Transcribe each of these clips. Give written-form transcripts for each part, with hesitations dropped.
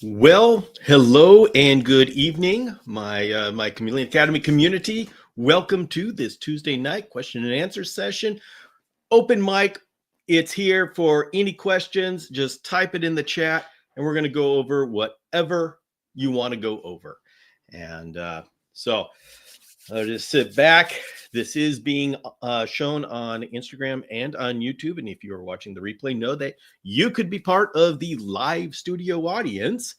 Well, hello and good evening, my Chameleon Academy community. Welcome to this Tuesday night question and answer session. Open mic. It's here for any questions. Just type it in the chat, and we're going to go over whatever you want to go over. And so I'll just sit back. This is being shown on Instagram and on YouTube. And if you are watching the replay, know that you could be part of the live studio audience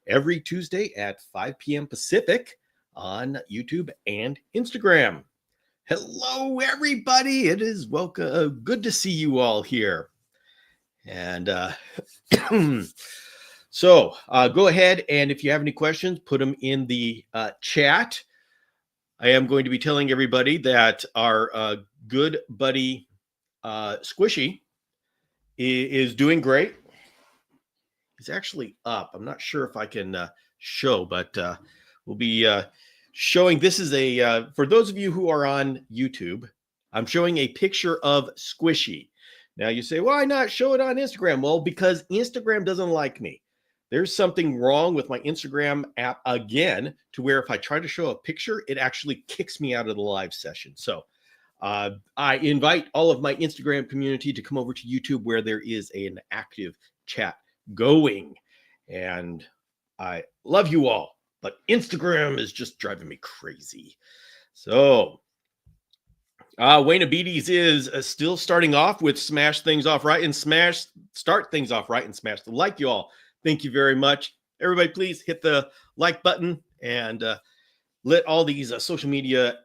every Tuesday at 5 p.m. Pacific on YouTube and Instagram. Hello, everybody. It is welcome. Good to see you all here. And so go ahead. And if you have any questions, put them in the chat. I am going to be telling everybody that our good buddy Squishy is doing great. He's actually up. I'm not sure if I can show, but we'll be showing. This is for those of you who are on YouTube, I'm showing a picture of Squishy. Now you say, why not show it on Instagram? Well, because Instagram doesn't like me. There's something wrong with my Instagram app again, to where if I try to show a picture, it actually kicks me out of the live session. So I invite all of my Instagram community to come over to YouTube, where there is an active chat going. And I love you all, but Instagram is just driving me crazy. So Wayne Abides is still starting off with smash things off right and start things off right and smash the like, you all. Thank you very much. Everybody, please hit the like button and let all these social media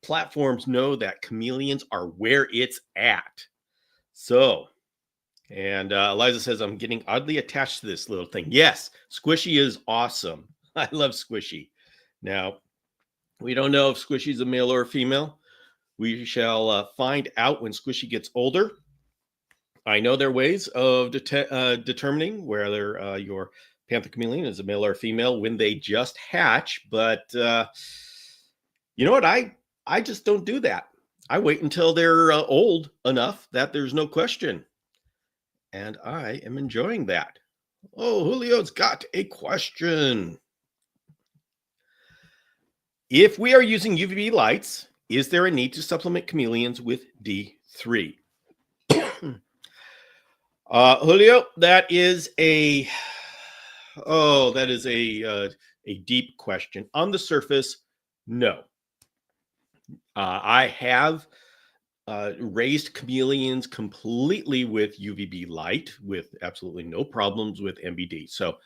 platforms know that chameleons are where it's at. So, and Eliza says, I'm getting oddly attached to this little thing. Yes, Squishy is awesome. I love Squishy. Now, we don't know if Squishy is a male or a female. We shall find out when Squishy gets older. I know there are ways of determining whether your panther chameleon is a male or a female when they just hatch, but you know what? I just don't do that. I wait until they're old enough that there's no question, and I am enjoying that. Oh, Julio's got a question. If we are using UVB lights, is there a need to supplement chameleons with D3? Julio, that is a deep question. On the surface, no. I have raised chameleons completely with UVB light with absolutely no problems with MBD. So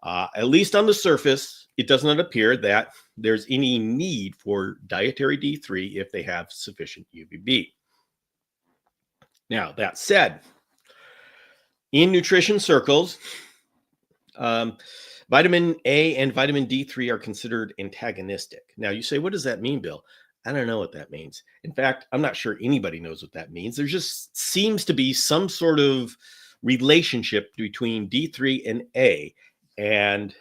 at least on the surface, it does not appear that there's any need for dietary D3 if they have sufficient UVB. Now, that said, in nutrition circles, vitamin A and vitamin D3 are considered antagonistic. Now, you say, what does that mean, Bill? I don't know what that means. In fact, I'm not sure anybody knows what that means. There just seems to be some sort of relationship between D3 and A, and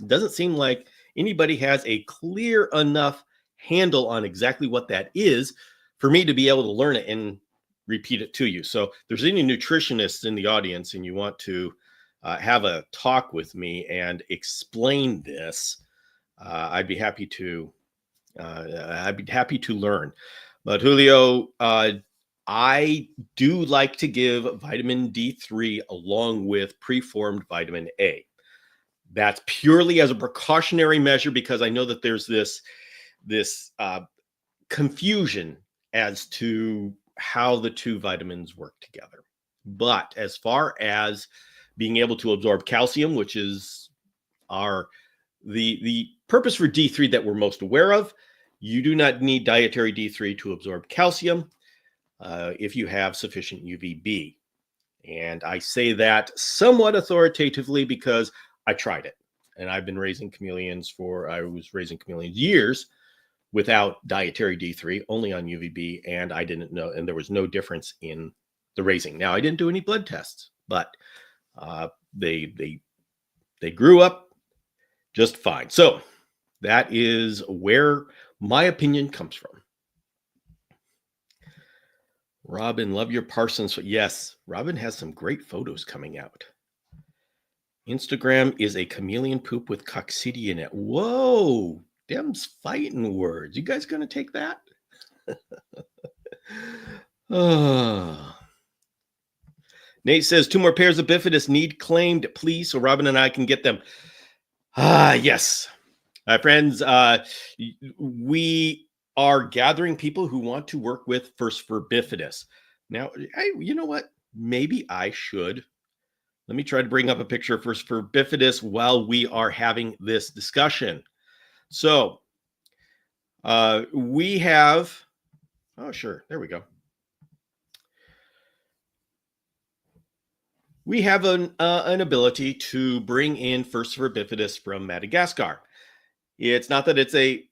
doesn't seem like anybody has a clear enough handle on exactly what that is for me to be able to learn it and repeat it to you. So if there's any nutritionists in the audience and you want to have a talk with me and explain this, I'd be happy to learn. But Julio, I do like to give vitamin D3 along with preformed vitamin A. That's purely as a precautionary measure because I know that there's this confusion as to how the two vitamins work together. But as far as being able to absorb calcium, which is the purpose for D3 that we're most aware of, you do not need dietary D3 to absorb calcium if you have sufficient UVB. And I say that somewhat authoritatively because I tried it. And I've been raising chameleons I was raising chameleons years without dietary D3, only on UVB, and I didn't know, and there was no difference in the raising. Now, I didn't do any blood tests, but they grew up just fine. So that is where my opinion comes from. Robin, love your Parsons. Yes, Robin has some great photos coming out. Instagram is a chameleon poop with coccidia in it. Whoa, them's fighting words. You guys gonna take that? Oh. Nate says 2 more pairs of bifidus need claimed, please, so Robin and I can get them. Yes. My friends, we are gathering people who want to work with First for Bifidus. Now, you know what? Maybe I should. Let me try to bring up a picture of First for Bifidus while we are having this discussion. So, we have, oh, sure, there we go. We have an ability to bring in First for Bifidus from Madagascar. It's not that it's a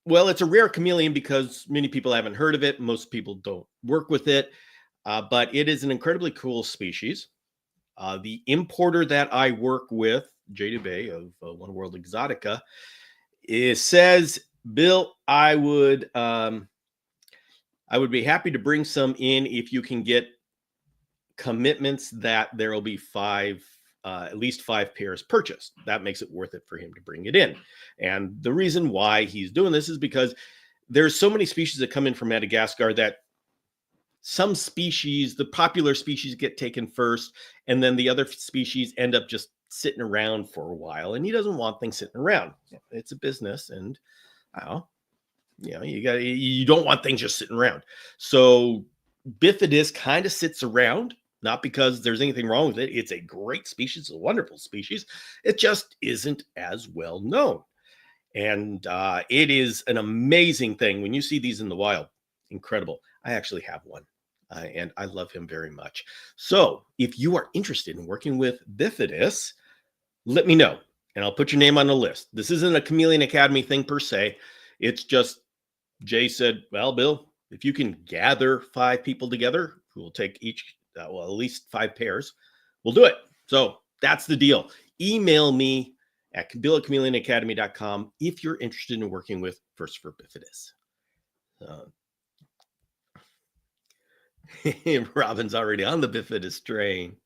rare chameleon because many people haven't heard of it. Most people don't work with it, but it is an incredibly cool species. The importer that I work with, Jay Dubay of One World Exotica, says, Bill, I would be happy to bring some in if you can get commitments that there will be at least 5 pairs purchased. That makes it worth it for him to bring it in. And the reason why he's doing this is because there's so many species that come in from Madagascar that some species, the popular species, get taken first, and then the other species end up just sitting around for a while. And he doesn't want things sitting around. It's a business, and you don't want things just sitting around. So Bifidus kind of sits around. Not because there's anything wrong with it. It's a great species, a wonderful species. It just isn't as well known. And it is an amazing thing when you see these in the wild. Incredible. I actually have one, and I love him very much. So if you are interested in working with Bifidus, let me know, and I'll put your name on the list. This isn't a Chameleon Academy thing per se. It's just Jay said, well, Bill, if you can gather 5 people together who will take each at least 5 pairs, we'll do it. So that's the deal. Email me at bill@chameleonacademy.com if you're interested in working with First for Bifidus. Robin's already on the Bifidus train.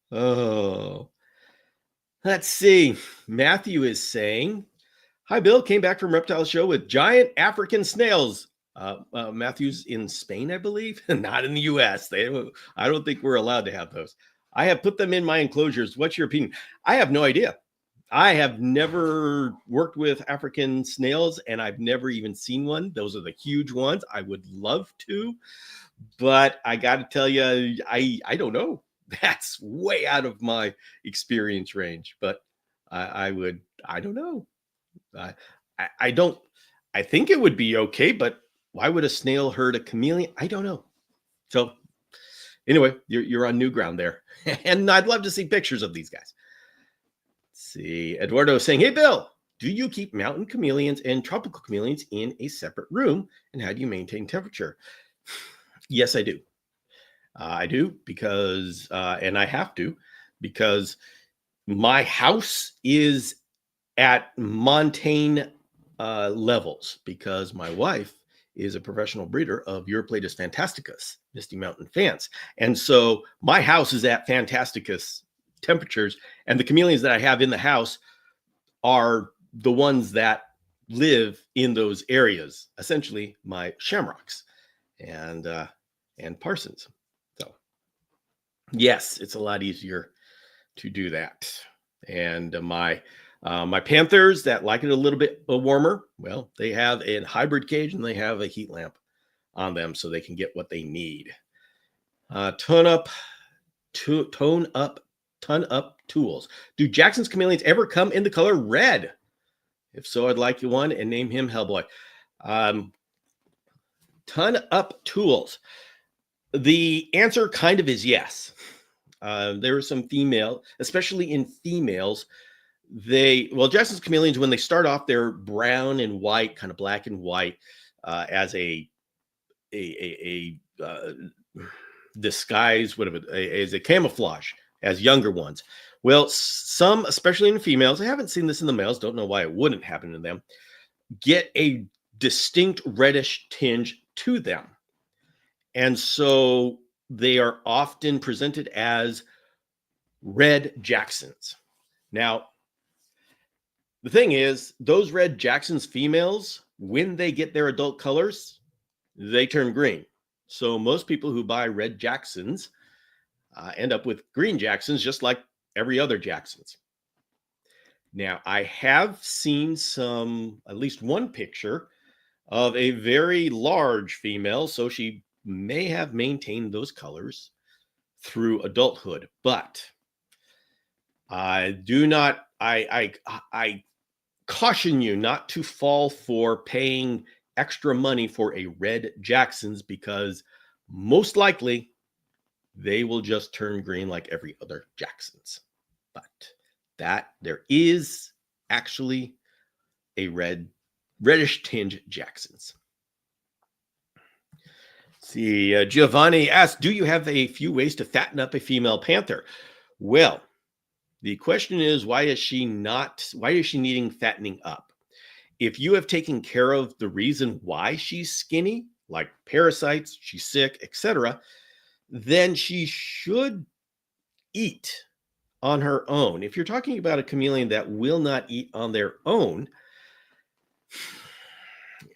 Oh, let's see. Matthew is saying, hi, Bill. Came back from Reptile Show with giant African snails. Matthew's in Spain, I believe, not in the U.S. I don't think we're allowed to have those. I have put them in my enclosures. What's your opinion? I have no idea. I have never worked with African snails, and I've never even seen one. Those are the huge ones. I would love to, but I got to tell you, I don't know. That's way out of my experience range, but I don't know. I think it would be okay, but why would a snail hurt a chameleon? I don't know. So anyway, you're on new ground there. And I'd love to see pictures of these guys. Let's see. Eduardo is saying, hey, Bill, do you keep mountain chameleons and tropical chameleons in a separate room? And how do you maintain temperature? Yes, I do. I do because, and I have to, because my house is at montane levels because my wife is a professional breeder of Eurypletus fantasticus, Misty Mountain fans. And so my house is at fantasticus temperatures, and the chameleons that I have in the house are the ones that live in those areas, essentially my shamrocks and parsons. So yes, it's a lot easier to do that. And my panthers that like it a little bit warmer, well, they have a hybrid cage and they have a heat lamp on them so they can get what they need. Tone up tools. Do Jackson's chameleons ever come in the color red? If so, I'd like you one and name him Hellboy. Ton up tools. The answer kind of is yes. There are some female, especially in females. Jackson's chameleons, when they start off, they're brown and white, kind of black and white, as a disguise, as a camouflage, as younger ones. Well, some, especially in females, I haven't seen this in the males, don't know why it wouldn't happen to them, get a distinct reddish tinge to them. And so they are often presented as red Jacksons. Now, the thing is, those red Jacksons females, when they get their adult colors, they turn green. So most people who buy red Jacksons end up with green Jacksons, just like every other Jacksons. Now, I have seen at least one picture of a very large female, so she may have maintained those colors through adulthood, but I caution you not to fall for paying extra money for a red Jacksons, because most likely they will just turn green like every other Jacksons. But there is actually a reddish tinge Jacksons. See, Giovanni asked, do you have a few ways to fatten up a female panther? Well, the question is, why is she needing fattening up? If you have taken care of the reason why she's skinny, like parasites, she's sick, etc., then she should eat on her own. If you're talking about a chameleon that will not eat on their own,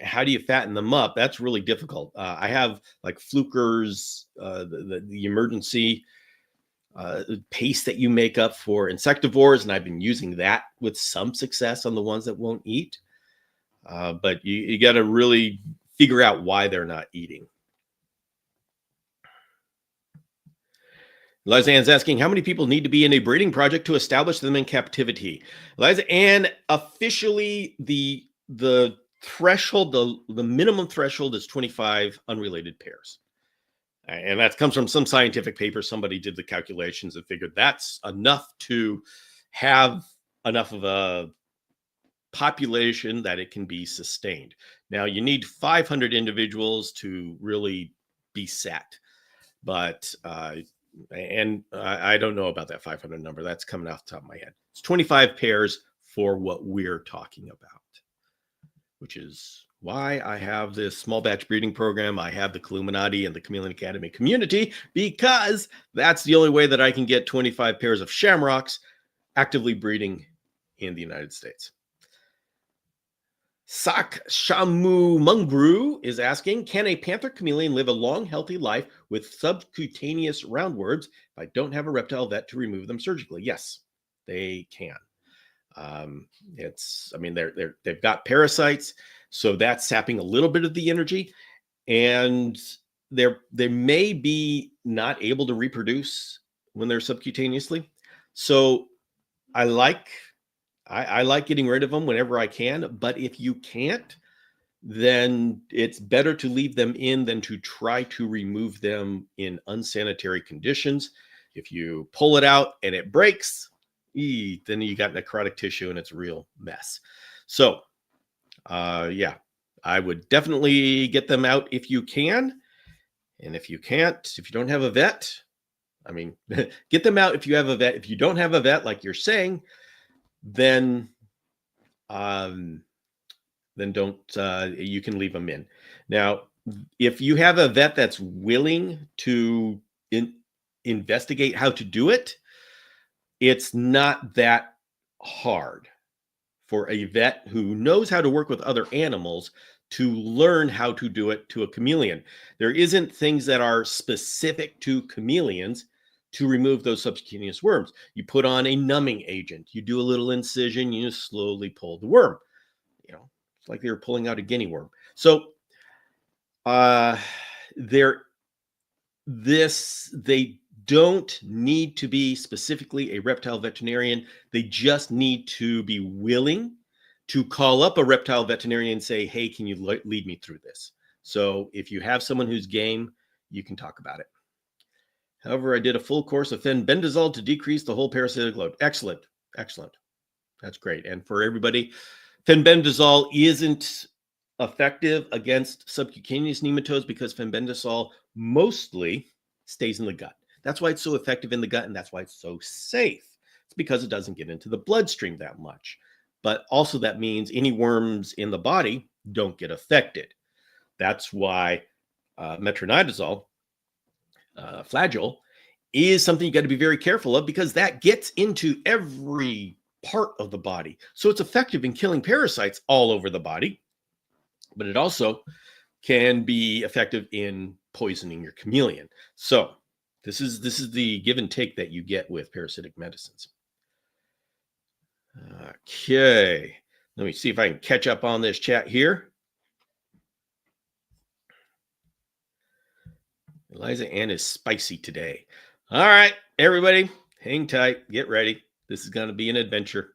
how do you fatten them up? That's really difficult. I have like Fluker's, the emergency paste that you make up for insectivores, and I've been using that with some success on the ones that won't eat. But you got to really figure out why they're not eating. Eliza Ann's asking, how many people need to be in a breeding project to establish them in captivity? Eliza Ann, officially the threshold, the minimum threshold is 25 unrelated pairs. And that comes from some scientific paper. Somebody did the calculations and figured that's enough to have enough of a population that it can be sustained. Now, you need 500 individuals to really be set. But, I don't know about that 500 number. That's coming off the top of my head. It's 25 pairs for what we're talking about, which is why I have this small batch breeding program. I have the Illuminati and the Chameleon Academy community, because that's the only way that I can get 25 pairs of shamrocks actively breeding in the United States. Sak Shamu Mungbrew is asking, can a panther chameleon live a long, healthy life with subcutaneous roundworms if I don't have a reptile vet to remove them surgically? Yes, they can. They've got parasites, so that's sapping a little bit of the energy, and they may be not able to reproduce when they're subcutaneously. So I like getting rid of them whenever I can, but if you can't, then it's better to leave them in than to try to remove them in unsanitary conditions. If you pull it out and it breaks, then you got necrotic tissue and it's a real mess. So, yeah, I would definitely get them out if you can. And if you can't, if you don't have a vet, get them out if you have a vet. If you don't have a vet, like you're saying, then don't, you can leave them in. Now, if you have a vet that's willing to investigate how to do it, it's not that hard for a vet who knows how to work with other animals to learn how to do it to a chameleon. There isn't things that are specific to chameleons to remove those subcutaneous worms. You put on a numbing agent, you do a little incision, you slowly pull the worm. It's like they were pulling out a guinea worm. So they don't need to be specifically a reptile veterinarian. They just need to be willing to call up a reptile veterinarian and say, hey, can you lead me through this? So if you have someone who's game, you can talk about it. However, I did a full course of fenbendazole to decrease the whole parasitic load. Excellent. Excellent. That's great. And for everybody, fenbendazole isn't effective against subcutaneous nematodes because fenbendazole mostly stays in the gut. That's why it's so effective in the gut, and that's why it's so safe. It's because it doesn't get into the bloodstream that much. But also that means any worms in the body don't get affected. That's why metronidazole, flagyl, is something you got to be very careful of because that gets into every part of the body. So it's effective in killing parasites all over the body, but it also can be effective in poisoning your chameleon. So this is the give and take that you get with parasitic medicines. Okay, let me see if I can catch up on this chat here. Eliza Ann is spicy today. All right, everybody, hang tight, get ready. This is going to be an adventure.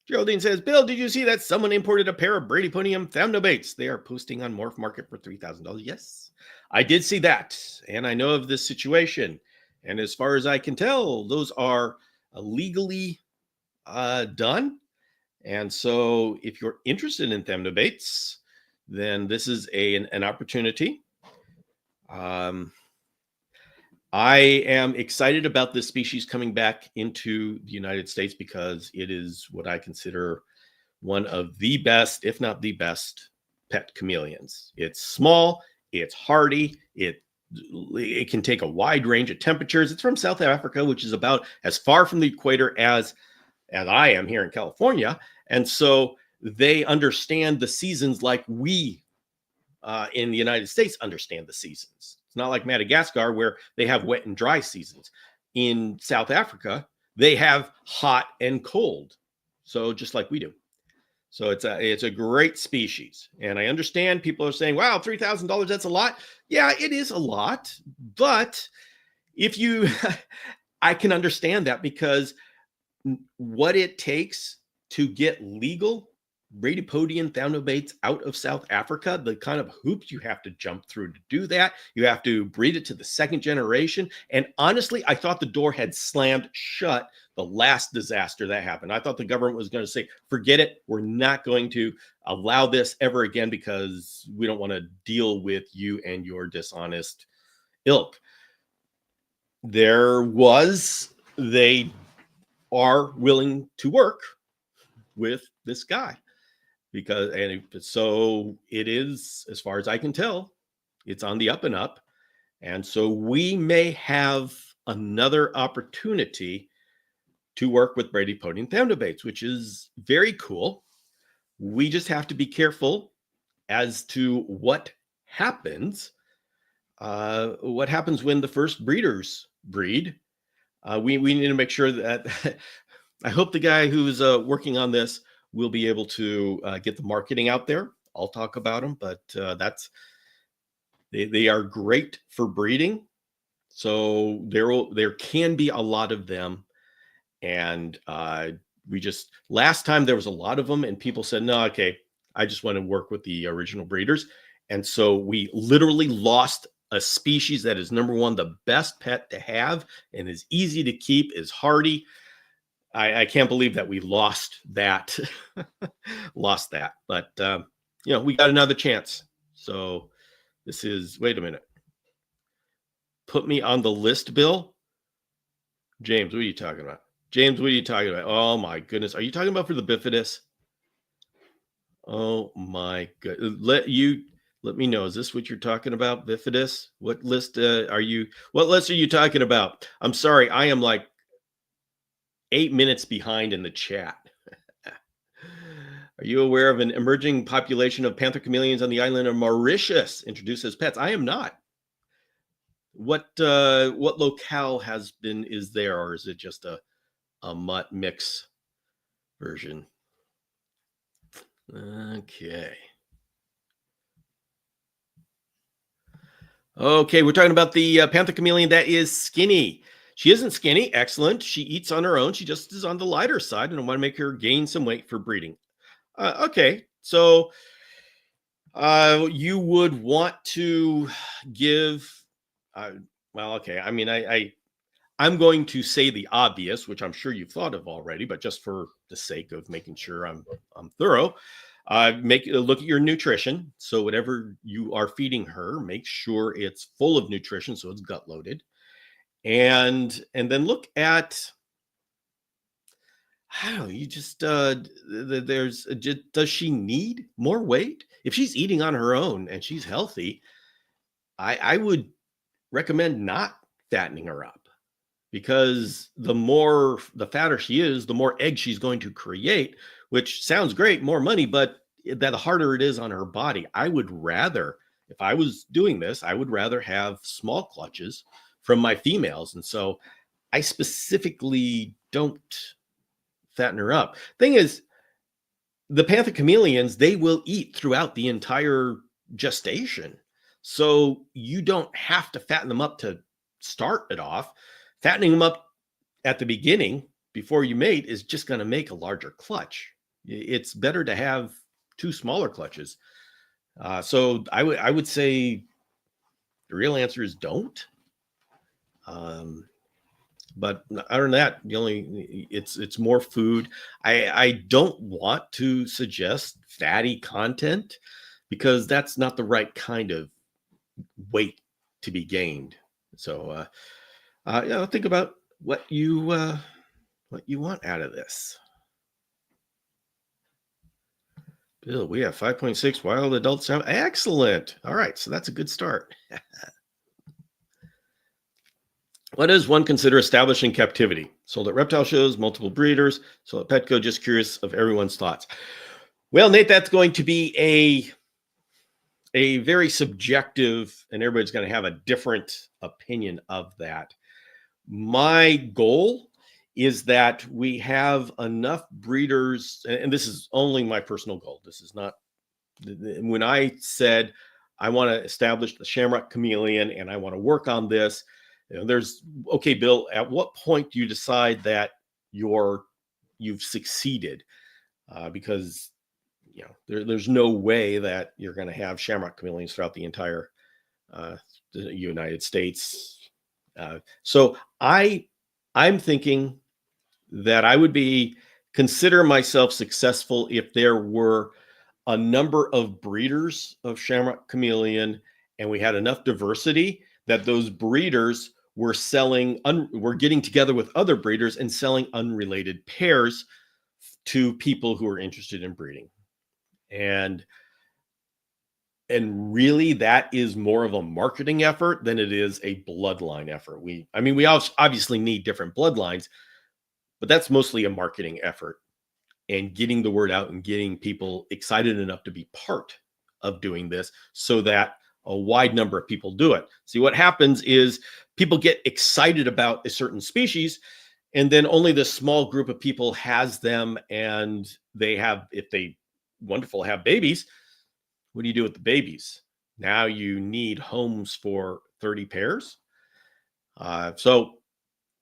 Geraldine says, Bill, did you see that someone imported a pair of Bradypodium Thamnobates? They are posting on Morph Market for $3,000. Yes, I did see that, and I know of this situation. And as far as I can tell, those are legally done. And so if you're interested in Thamnobates, then this is an opportunity. I am excited about this species coming back into the United States because it is what I consider one of the best, if not the best, pet chameleons. It's small, it's hardy, it can take a wide range of temperatures. It's from South Africa, which is about as far from the equator as I am here in California. And so they understand the seasons like we in the United States understand the seasons. It's not like Madagascar where they have wet and dry seasons. In South Africa, they have hot and cold. So just like we do. So it's a great species. And I understand people are saying, wow, $3,000, that's a lot. Yeah, it is a lot. But if you, I can understand that because what it takes to get legal Bradypodium Thamnobates out of South Africa, the kind of hoops you have to jump through to do that. You have to breed it to the second generation. And honestly, I thought the door had slammed shut the last disaster that happened. I thought the government was going to say, forget it. We're not going to allow this ever again because we don't want to deal with you and your dishonest ilk. They are willing to work with this guy. So it is, as far as I can tell, it's on the up and up. And so we may have another opportunity to work with Bradypodium Thamnobates, which is very cool. We just have to be careful as to what happens. What happens when the first breeders breed? We need to make sure that I hope the guy who's working on this will be able to get the marketing out there. I'll talk about them, but they are great for breeding. So there can be a lot of them. And last time there was a lot of them and people said, no, okay, I just want to work with the original breeders. And so we literally lost a species that is number one, the best pet to have and is easy to keep, is hardy. I can't believe that we lost that, but we got another chance. So this is, wait a minute. Put me on the list, Bill. James, what are you talking about? Oh my goodness. Are you talking about for the bifidus? Oh my goodness. Let me know. Is this what you're talking about? Bifidus? What list are you talking about? I'm sorry. I am like 8 minutes behind in the chat. Are you aware of an emerging population of panther chameleons on the island of Mauritius introduced as pets? I am not. What locale is there, or is it just a mutt mix version? Okay. Okay, we're talking about the panther chameleon that is skinny. She isn't skinny. Excellent. She eats on her own. She just is on the lighter side, and I want to make her gain some weight for breeding. Okay, so you would want to give. Well, okay. I mean, I'm going to say the obvious, which I'm sure you've thought of already, but just for the sake of making sure I'm thorough, look at your nutrition. So whatever you are feeding her, make sure it's full of nutrition, so it's gut loaded, and then look at. I don't know. You just does she need more weight? If she's eating on her own and she's healthy, I would recommend not fattening her up, because the fatter she is, the more eggs she's going to create, which sounds great, more money, but the harder it is on her body. I would rather, if I was doing this, I would rather have small clutches from my females. And so I specifically don't fatten her up. Thing is, the panther chameleons, they will eat throughout the entire gestation. So you don't have to fatten them up to start it off. Fattening them up at the beginning before you mate is just going to make a larger clutch. It's better to have two smaller clutches. So I would say the real answer is don't. But other than that, it's more food. I don't want to suggest fatty content, because that's not the right kind of weight to be gained. So think about what you want out of this. Bill, we have 5.6 wild adults. Excellent. All right, so that's a good start. What does one consider established in captivity? Sold at reptile shows, multiple breeders, sold at Petco. Just curious of everyone's thoughts. Well, Nate, that's going to be a very subjective, and everybody's going to have a different opinion of that. My goal is that we have enough breeders, and this is only my personal goal. This is not, when I said I want to establish the Shamrock Chameleon and I want to work on this, okay, Bill, at what point do you decide that you've succeeded? Because there's no way that you're going to have Shamrock Chameleons throughout the entire the United States. So I'm thinking that I would consider myself successful if there were a number of breeders of Shamrock Chameleon and we had enough diversity that those breeders were we're getting together with other breeders and selling unrelated pairs to people who are interested in breeding. And really, that is more of a marketing effort than it is a bloodline effort. We obviously need different bloodlines, but that's mostly a marketing effort and getting the word out and getting people excited enough to be part of doing this so that a wide number of people do it. See, what happens is people get excited about a certain species, and then only the small group of people has them, and if they wonderful have babies, what do you do with the babies? Now you need homes for 30 pairs. So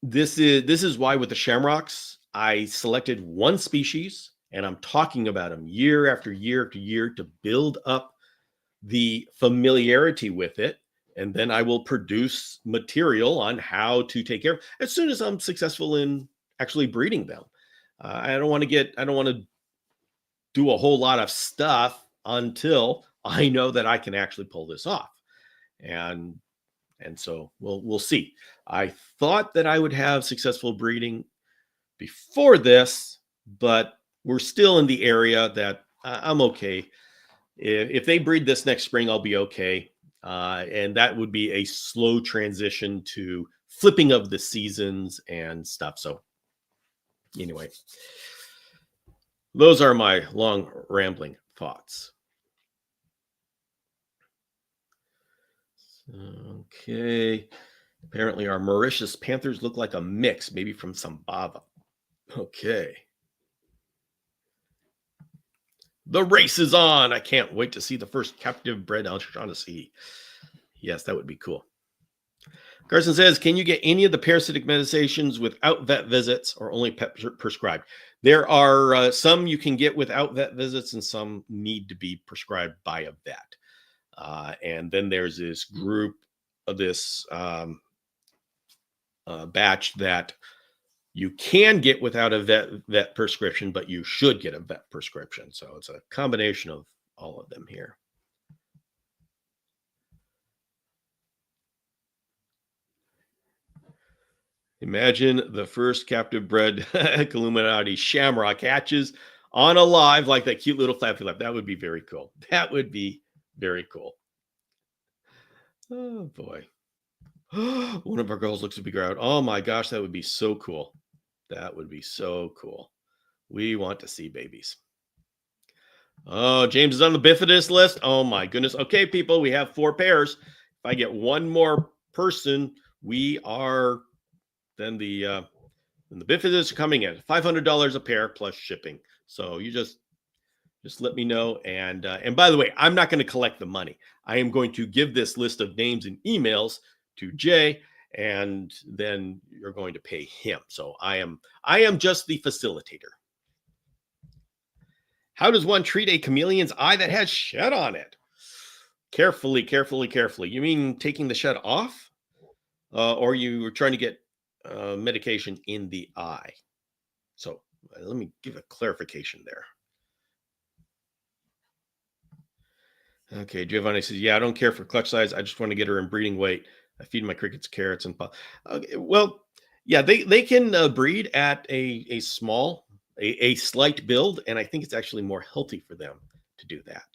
this is why with the shamrocks, I selected one species, and I'm talking about them year after year after year to build up the familiarity with it. And then I will produce material on how to take care of it as soon as I'm successful in actually breeding them. I don't want to do a whole lot of stuff until I know that I can actually pull this off. And so we'll see. I thought that I would have successful breeding before this, but we're still in the area that I'm okay. If they breed this next spring, I'll be okay. And that would be a slow transition to flipping of the seasons and stuff. So anyway, those are my long rambling thoughts. Okay. Apparently our Mauritius panthers look like a mix, maybe from Zimbabwe. Okay. The race is on. I can't wait to see the first captive bred O'Shaughnessy. Yes, that would be cool. Carson says, can you get any of the parasitic medications without vet visits or only pet prescribed? There are some you can get without vet visits and some need to be prescribed by a vet. And then there's this group of this batch that you can get without a vet prescription, but you should get a vet prescription. So it's a combination of all of them here. Imagine the first captive bred Illuminati shamrock hatches on a live like that cute little flappy lap. That would be very cool. That would be very cool. Oh boy. One of our girls looks to be ground. Oh my gosh, that would be so cool. That would be so cool. We want to see babies. Oh, James is on the bifidus list. Oh my goodness. Okay, people, we have 4 pairs. If I get one more person, we are then the bifidus are coming in $500 a pair plus shipping. So you just let me know. And by the way, I'm not going to collect the money. I am going to give this list of names and emails to Jay, and then you're going to pay him. So I am just the facilitator. How does one treat a chameleon's eye that has shed on it? Carefully, carefully, carefully. You mean taking the shed off? Or you were trying to get medication in the eye? So let me give a clarification there. Okay, Giovanni says, yeah, I don't care for clutch size. I just want to get her in breeding weight. I feed my crickets carrots and okay, well, yeah, they can breed at a small, a slight build, and I think it's actually more healthy for them to do that.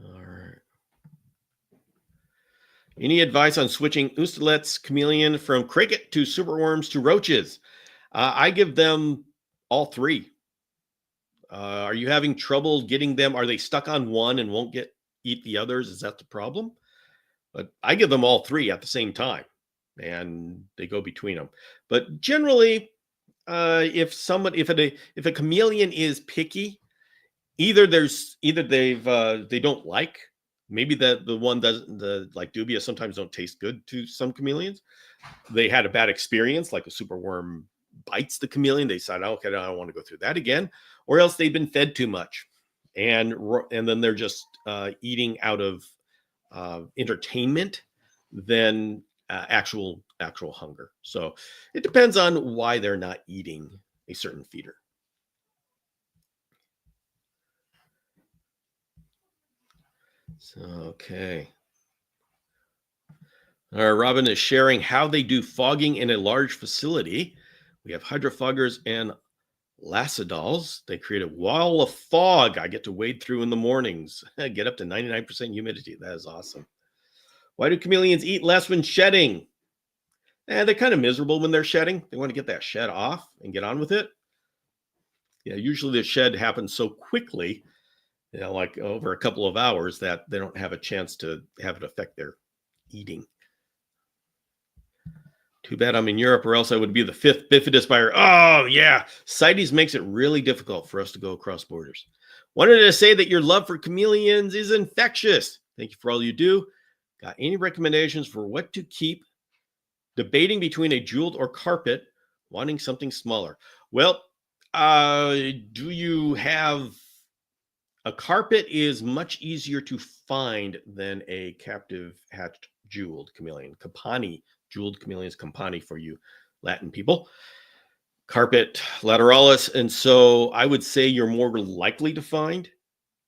All right. Any advice on switching Ustalet's chameleon from cricket to superworms to roaches? I give them all 3. Are you having trouble getting them? Are they stuck on one and won't eat the others? Is that the problem? But I give them all 3 at the same time, and they go between them. But generally, if a chameleon is picky, either they don't like, maybe the one doesn't, the like dubia sometimes don't taste good to some chameleons. They had a bad experience, like a superworm bites the chameleon. They decide, okay, I don't want to go through that again, or else they've been fed too much, and then they're just eating out of entertainment than actual hunger. So it depends on why they're not eating a certain feeder. So, okay. Robin is sharing how they do fogging in a large facility. We have hydrofoggers and lacidals. They create a wall of fog I get to wade through in the mornings. Get up to 99% humidity. That is awesome. Why do chameleons eat less when shedding? They're kind of miserable when they're shedding. They want to get that shed off and get on with it. Yeah, usually the shed happens so quickly, like over a couple of hours, that they don't have a chance to have it affect their eating. Too bad I'm in Europe, or else I would be the 5th bifidus buyer. Oh, yeah. CITES makes it really difficult for us to go across borders. Wanted to say that your love for chameleons is infectious. Thank you for all you do. Got any recommendations for what to keep? Debating between a jeweled or carpet, wanting something smaller. Well, do you have a carpet? Is much easier to find than a captive hatched jeweled chameleon. Campani, jeweled chameleons, campani for you Latin people. Carpet lateralis. And so I would say you're more likely to find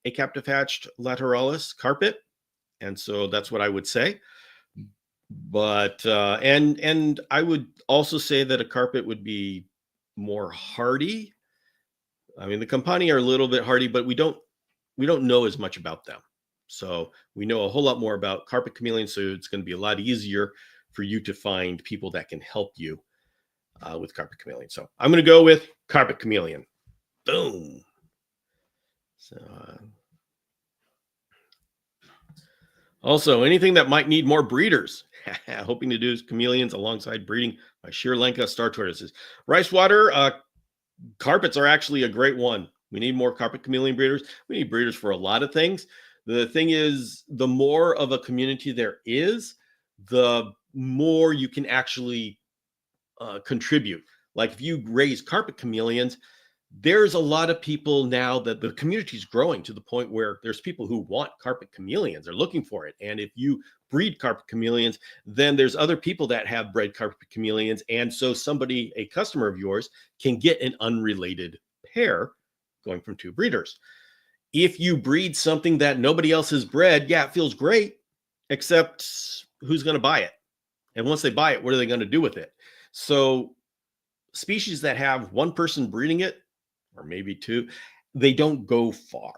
a captive hatched lateralis carpet. And so that's what I would say. But and I would also say that a carpet would be more hardy. I mean, the campani are a little bit hardy, but we don't know as much about them. So we know a whole lot more about carpet chameleons. So it's going to be a lot easier for you to find people that can help you with carpet chameleon. So I'm going to go with carpet chameleon. Boom. So also, anything that might need more breeders. Hoping to do chameleons alongside breeding my Sri Lanka star tortoises. Rice water carpets are actually a great one. We need more carpet chameleon breeders. We need breeders for a lot of things. The thing is, the more of a community there is, the more you can actually contribute. Like if you raise carpet chameleons, there's a lot of people now that the community is growing to the point where there's people who want carpet chameleons. They're looking for it. And if you breed carpet chameleons, then there's other people that have bred carpet chameleons. And so somebody, a customer of yours, can get an unrelated pair going from 2 breeders. If you breed something that nobody else has bred, yeah, it feels great, except who's going to buy it? And once they buy it, what are they going to do with it? So species that have one person breeding it, or maybe 2, they don't go far.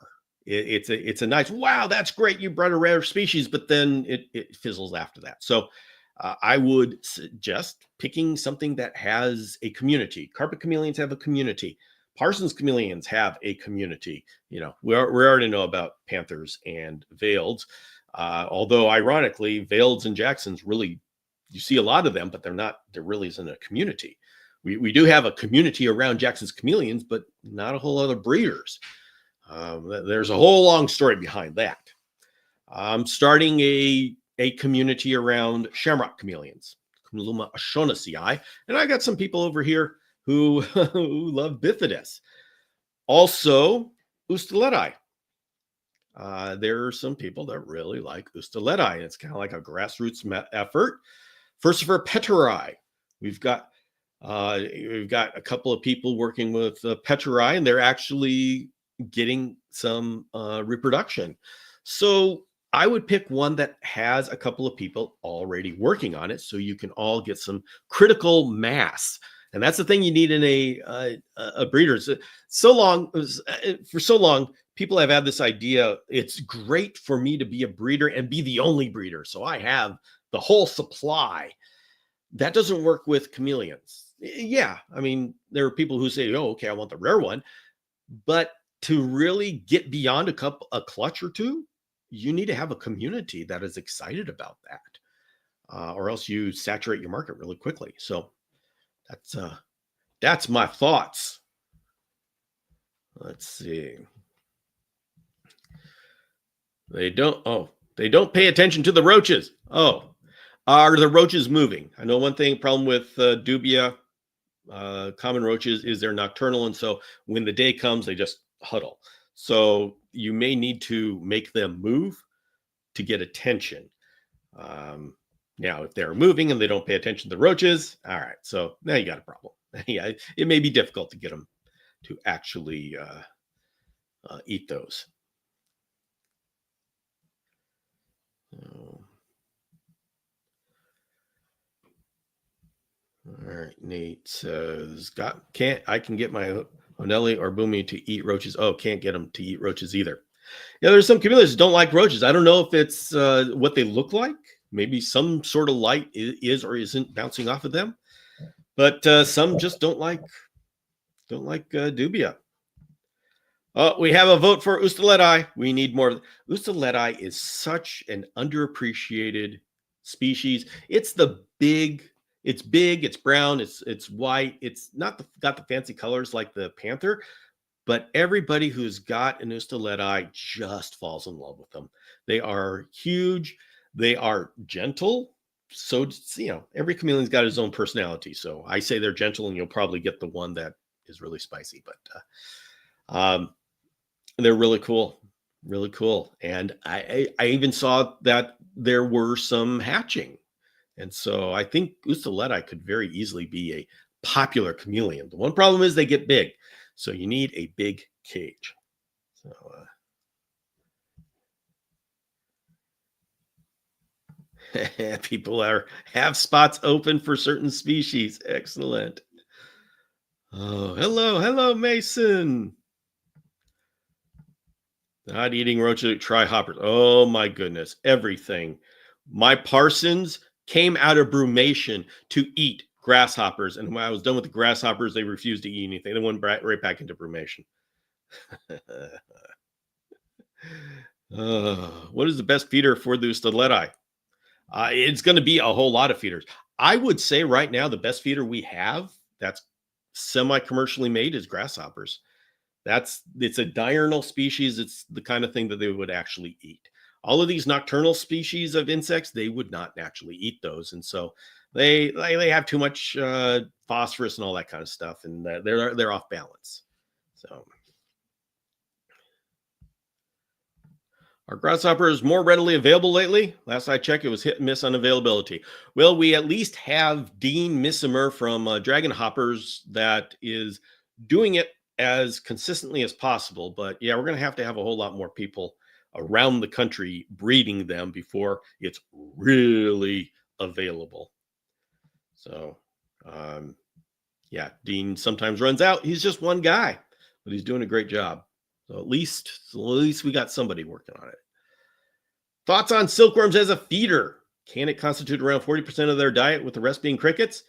it's a nice, wow, that's great, you brought a rare species, but then it fizzles after that. So I would suggest picking something that has a community. Carpet chameleons have a community. Parsons chameleons have a community. You know, we already know about panthers and veileds. Although ironically, veileds and Jacksons really, you see a lot of them, but there really isn't a community. We do have a community around Jackson's chameleons, but not a whole lot of breeders. There's a whole long story behind that. I'm starting a community around shamrock chameleons, Cameluma o'Shaughnessyi, and I got some people over here who, who love bifidus. Also, Ustaleti. There are some people that really like Ustaleti, and it's kind of like a grassroots effort. Furcifer peteri. We've got a couple of people working with peteri, and they're actually getting some reproduction. So I would pick one that has a couple of people already working on it, so you can all get some critical mass. And that's the thing you need in a breeder. For so long, people have had this idea, it's great for me to be a breeder and be the only breeder, so I have the whole supply. That doesn't work with chameleons. Yeah, I mean, there are people who say, oh, okay, I want the rare one. But to really get beyond a clutch or two, you need to have a community that is excited about that, or else you saturate your market really quickly. So that's my thoughts. Let's see. They don't pay attention to the roaches. Oh, are the roaches moving? I know one problem with dubia, common roaches, is they're nocturnal, and so when the day comes, they just huddle. So you may need to make them move to get attention. Now, if they're moving and they don't pay attention to the roaches, all right, so now you got a problem. Yeah, it may be difficult to get them to actually eat those. All right, Nate says, I can get my Onelli or Boomy to eat roaches. Oh, can't get them to eat roaches either. Yeah, there's some chameleons that don't like roaches. I don't know if it's what they look like. Maybe some sort of light is or isn't bouncing off of them. But some just don't like dubia. We have a vote for Ustaleti. We need more. Ustaleti is such an underappreciated species. It's big, it's brown, it's white. It's not got the fancy colors like the panther, but everybody who's got an Ustaleti just falls in love with them. They are huge. They are gentle. So, every chameleon's got his own personality. So I say they're gentle, and you'll probably get the one that is really spicy. But they're really cool, really cool. And I even saw that there were some hatching. And so I think Ustaleti could very easily be a popular chameleon. The one problem is they get big. So you need a big cage. So people have spots open for certain species. Excellent. Oh, hello, Mason. Not eating roaches, try hoppers. Oh my goodness, everything. My Parsons came out of brumation to eat grasshoppers, and when I was done with the grasshoppers, they refused to eat anything. They went right back into brumation. What is the best feeder for the Ustaleti? It's going to be a whole lot of feeders. I would say right now the best feeder we have that's semi-commercially made is grasshoppers. It's a diurnal species. It's the kind of thing that they would actually eat. All of these nocturnal species of insects, they would not naturally eat those, and so they have too much phosphorus and all that kind of stuff, and they're off balance. So, are grasshoppers more readily available lately? Last I checked, it was hit and miss on availability. Well, we at least have Dean Missimer from Dragon Hoppers that is doing it as consistently as possible. But yeah, we're going to have a whole lot more people around the country breeding them before it's really available. So, yeah, Dean sometimes runs out. He's just one guy, but he's doing a great job. So at least we got somebody working on it. Thoughts on silkworms as a feeder? Can it constitute around 40% of their diet with the rest being crickets?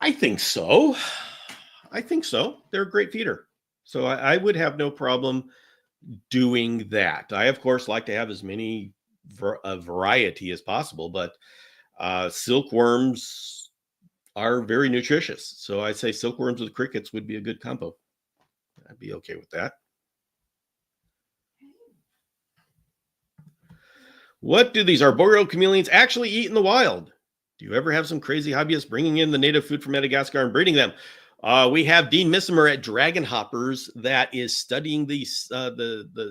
I think so. They're a great feeder. So I would have no problem doing that. I, of course, like to have as many variety as possible, but silkworms are very nutritious. So I'd say silkworms with crickets would be a good combo. I'd be okay with that. What do these arboreal chameleons actually eat in the wild? Do you ever have some crazy hobbyists bringing in the native food from Madagascar and breeding them? We have Dean Missimer at Dragon Hoppers that is studying the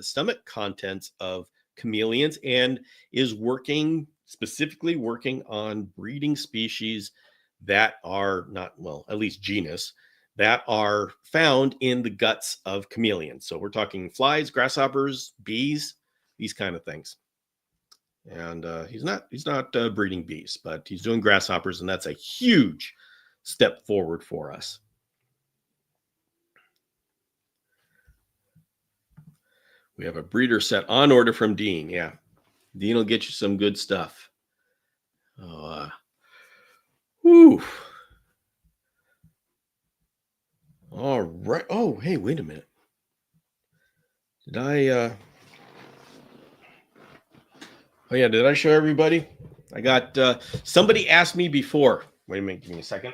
stomach contents of chameleons and is specifically working on breeding species that are not, well, at least genus, that are found in the guts of chameleons. So we're talking flies, grasshoppers, bees, these kind of things. And he's not breeding bees, but he's doing grasshoppers, and that's a huge step forward for us. We have a breeder set on order from Dean. Yeah, Dean will get you some good stuff. Whew. All right. Oh, hey, wait a minute. Did I? Oh yeah, did I show everybody? I got somebody asked me before. Wait a minute, give me a second.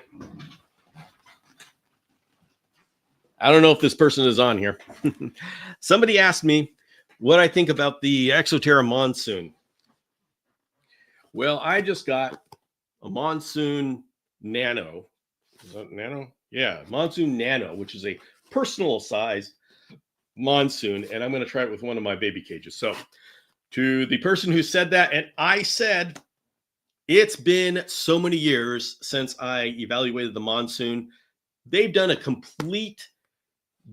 I don't know if this person is on here. Somebody asked me what I think about the Exoterra monsoon. Well, I just got a monsoon nano. Is that nano? Yeah, monsoon nano, which is a personal size monsoon, and I'm going to try it with one of my baby cages. So to the person who said that, and I said, it's been so many years since I evaluated the monsoon. They've done a complete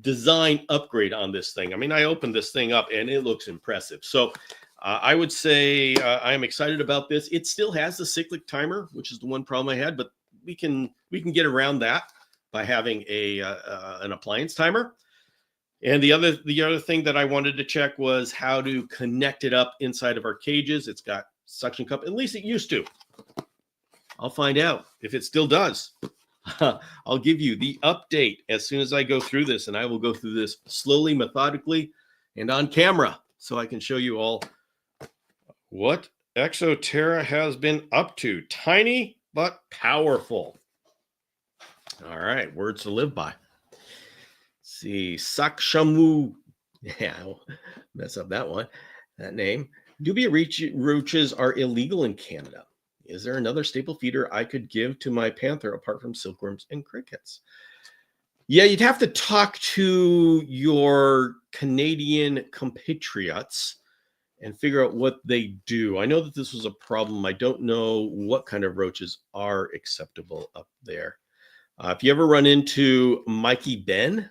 design upgrade on this thing. I mean, I opened this thing up and it looks impressive. So I would say I am excited about this. It still has the cyclic timer, which is the one problem I had, but we can get around that by having an appliance timer. And the other thing that I wanted to check was how to connect it up inside of our cages. It's got suction cup, at least it used to. I'll find out if it still does. I'll give you the update as soon as I go through this, and I will go through this slowly, methodically, and on camera so I can show you all what Exoterra has been up to. Tiny but powerful. All right, words to live by. Let's see, Sakshamu. Yeah, I'll mess up that name. Dubia roaches are illegal in Canada. Is there another staple feeder I could give to my panther apart from silkworms and crickets? Yeah, you'd have to talk to your Canadian compatriots and figure out what they do. I know that this was a problem. I don't know what kind of roaches are acceptable up there. If you ever run into Mikey Ben,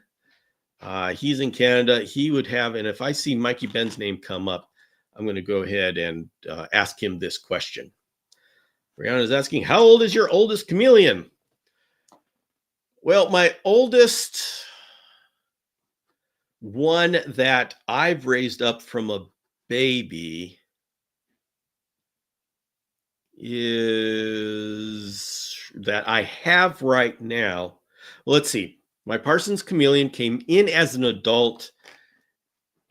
he's in Canada. He would have, and if I see Mikey Ben's name come up, I'm going to go ahead and ask him this question. Brianna is asking, how old is your oldest chameleon? Well, my oldest one that I've raised up from a baby is that I have right now. Let's see. My Parsons chameleon came in as an adult,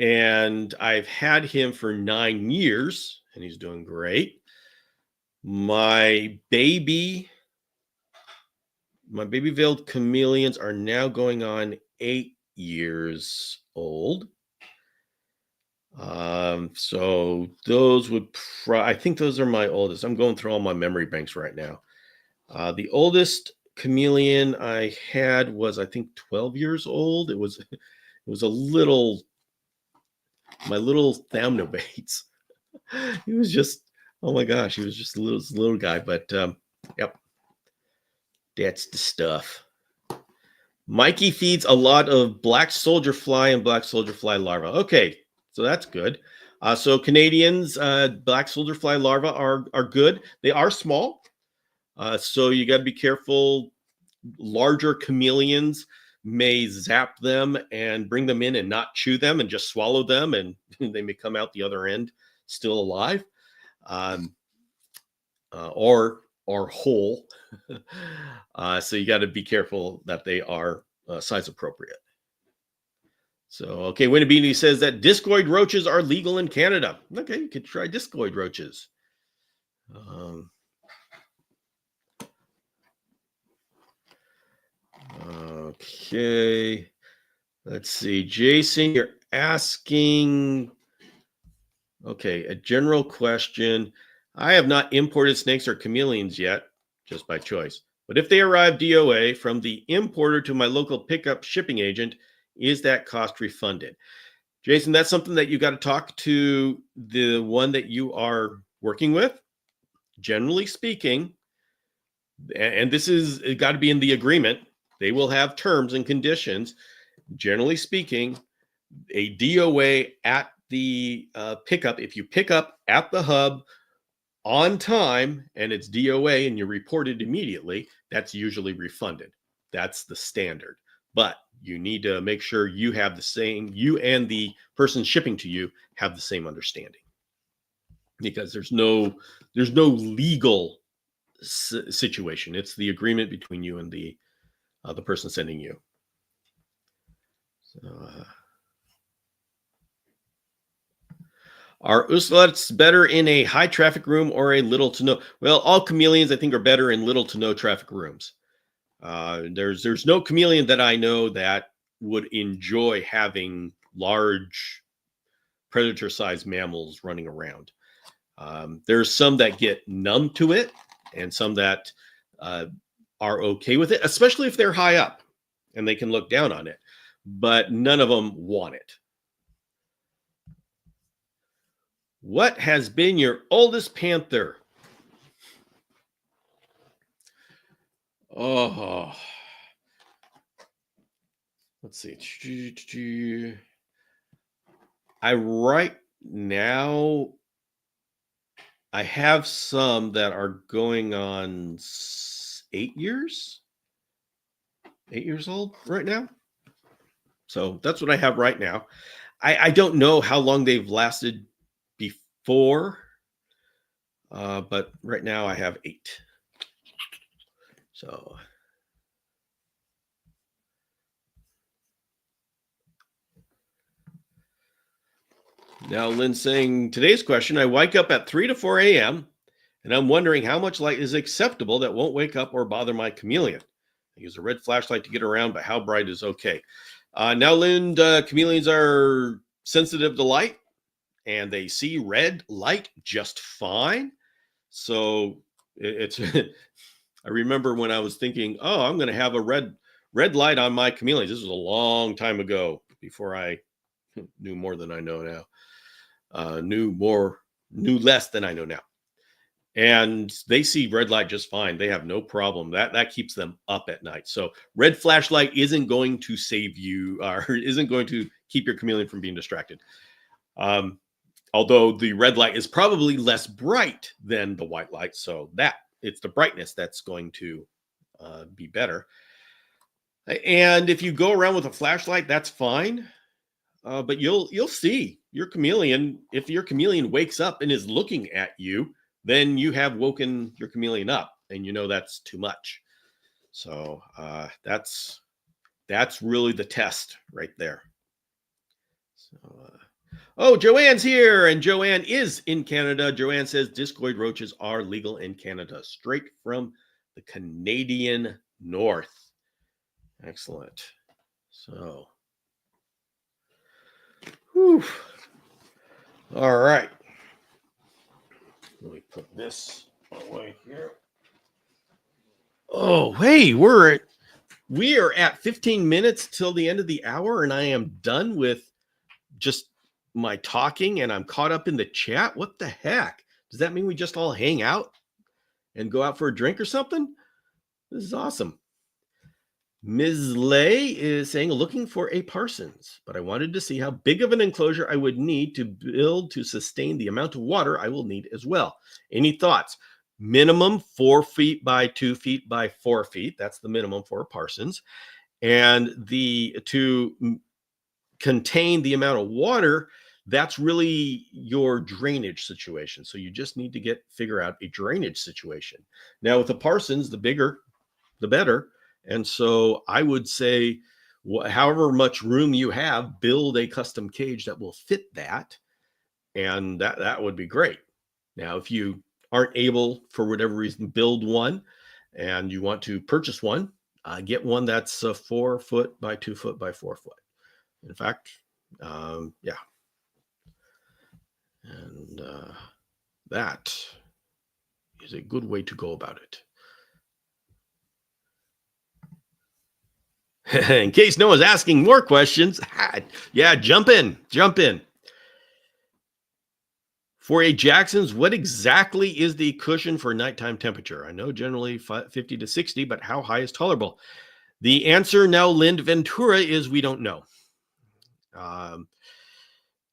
and I've had him for 9 years, and he's doing great. My baby veiled chameleons are now going on 8 years old. So those would, I think those are my oldest. I'm going through all my memory banks right now. The oldest chameleon I had was, I think, 12 years old. It was a little, my little Thamnobates. He was just, oh my gosh, he was just a little guy. But yep, that's the stuff. Mikey feeds a lot of black soldier fly and black soldier fly larvae. Okay, so that's good. So Canadians, black soldier fly larvae are good. They are small, so you got to be careful. Larger chameleons, may zap them and bring them in and not chew them and just swallow them, and they may come out the other end still alive, um, or whole. So you got to be careful that they are size appropriate. So, okay, Winnie says that discoid roaches are legal in Canada. Okay, you could try discoid roaches. Okay, let's see. Jason, you're asking, okay, a general question. I have not imported snakes or chameleons yet, just by choice. But if they arrive DOA from the importer to my local pickup shipping agent, is that cost refunded? Jason, that's something that you got to talk to the one that you are working with. Generally speaking, and this is got to be in the agreement, they will have terms and conditions. Generally speaking, a DOA at the pickup, if you pick up at the hub on time and it's DOA and you report it immediately, that's usually refunded. That's the standard. But you need to make sure you have the same, you and the person shipping to you have the same understanding, because there's no legal situation. It's the agreement between you and the person sending you. So, are ocelots better in a high traffic room or a little to no? Well, all chameleons I think are better in little to no traffic rooms. There's no chameleon that I know that would enjoy having large predator-sized mammals running around. There's some that get numb to it, and some that are okay with it, especially if they're high up and they can look down on it. But none of them want it. What has been your oldest panther? Oh, let's see. Right now, I have some that are going on 8 years. 8 years old right now. So that's what I have right now. I don't know how long they've lasted before, but right now I have 8. So now Lynn's saying, today's question, I wake up at 3 to 4 a.m. and I'm wondering how much light is acceptable that won't wake up or bother my chameleon. I use a red flashlight to get around, but how bright is okay? Now, Lynn, chameleons are sensitive to light, and they see red light just fine. So it's I remember when I was thinking, oh, I'm going to have a red light on my chameleons. This was a long time ago, before I knew more than I know now. Knew less than I know now. And they see red light just fine. They have no problem. That keeps them up at night. So red flashlight isn't going to save you, or isn't going to keep your chameleon from being distracted. Although the red light is probably less bright than the white light, so that it's the brightness that's going to be better. And if you go around with a flashlight, that's fine. But you'll see your chameleon. If your chameleon wakes up and is looking at you, then you have woken your chameleon up, and you know that's too much. So that's really the test right there. So, Joanne's here, and Joanne is in Canada. Joanne says discoid roaches are legal in Canada, straight from the Canadian North. Excellent. So, whew. All right. Let me put this away here. Oh, hey, we are at 15 minutes till the end of the hour, and I am done with just my talking, and I'm caught up in the chat. What the heck? Does that mean we just all hang out and go out for a drink or something? This is awesome. Ms. Lay is saying, looking for a Parsons, but I wanted to see how big of an enclosure I would need to build to sustain the amount of water I will need as well. Any thoughts? Minimum 4 feet by 2 feet by 4 feet. That's the minimum for a Parsons. And to contain the amount of water, that's really your drainage situation. So you just need to figure out a drainage situation. Now with the Parsons, the bigger, the better. And so I would say, however much room you have, build a custom cage that will fit that. And that would be great. Now, if you aren't able, for whatever reason, build one and you want to purchase one, get one that's 4 foot by 2 foot by 4 foot. In fact, yeah. And that is a good way to go about it. In case no one's asking more questions, yeah, jump in. For a Jackson's, what exactly is the cushion for nighttime temperature? I know generally 50 to 60, but how high is tolerable? The answer now, Lind Ventura, is we don't know.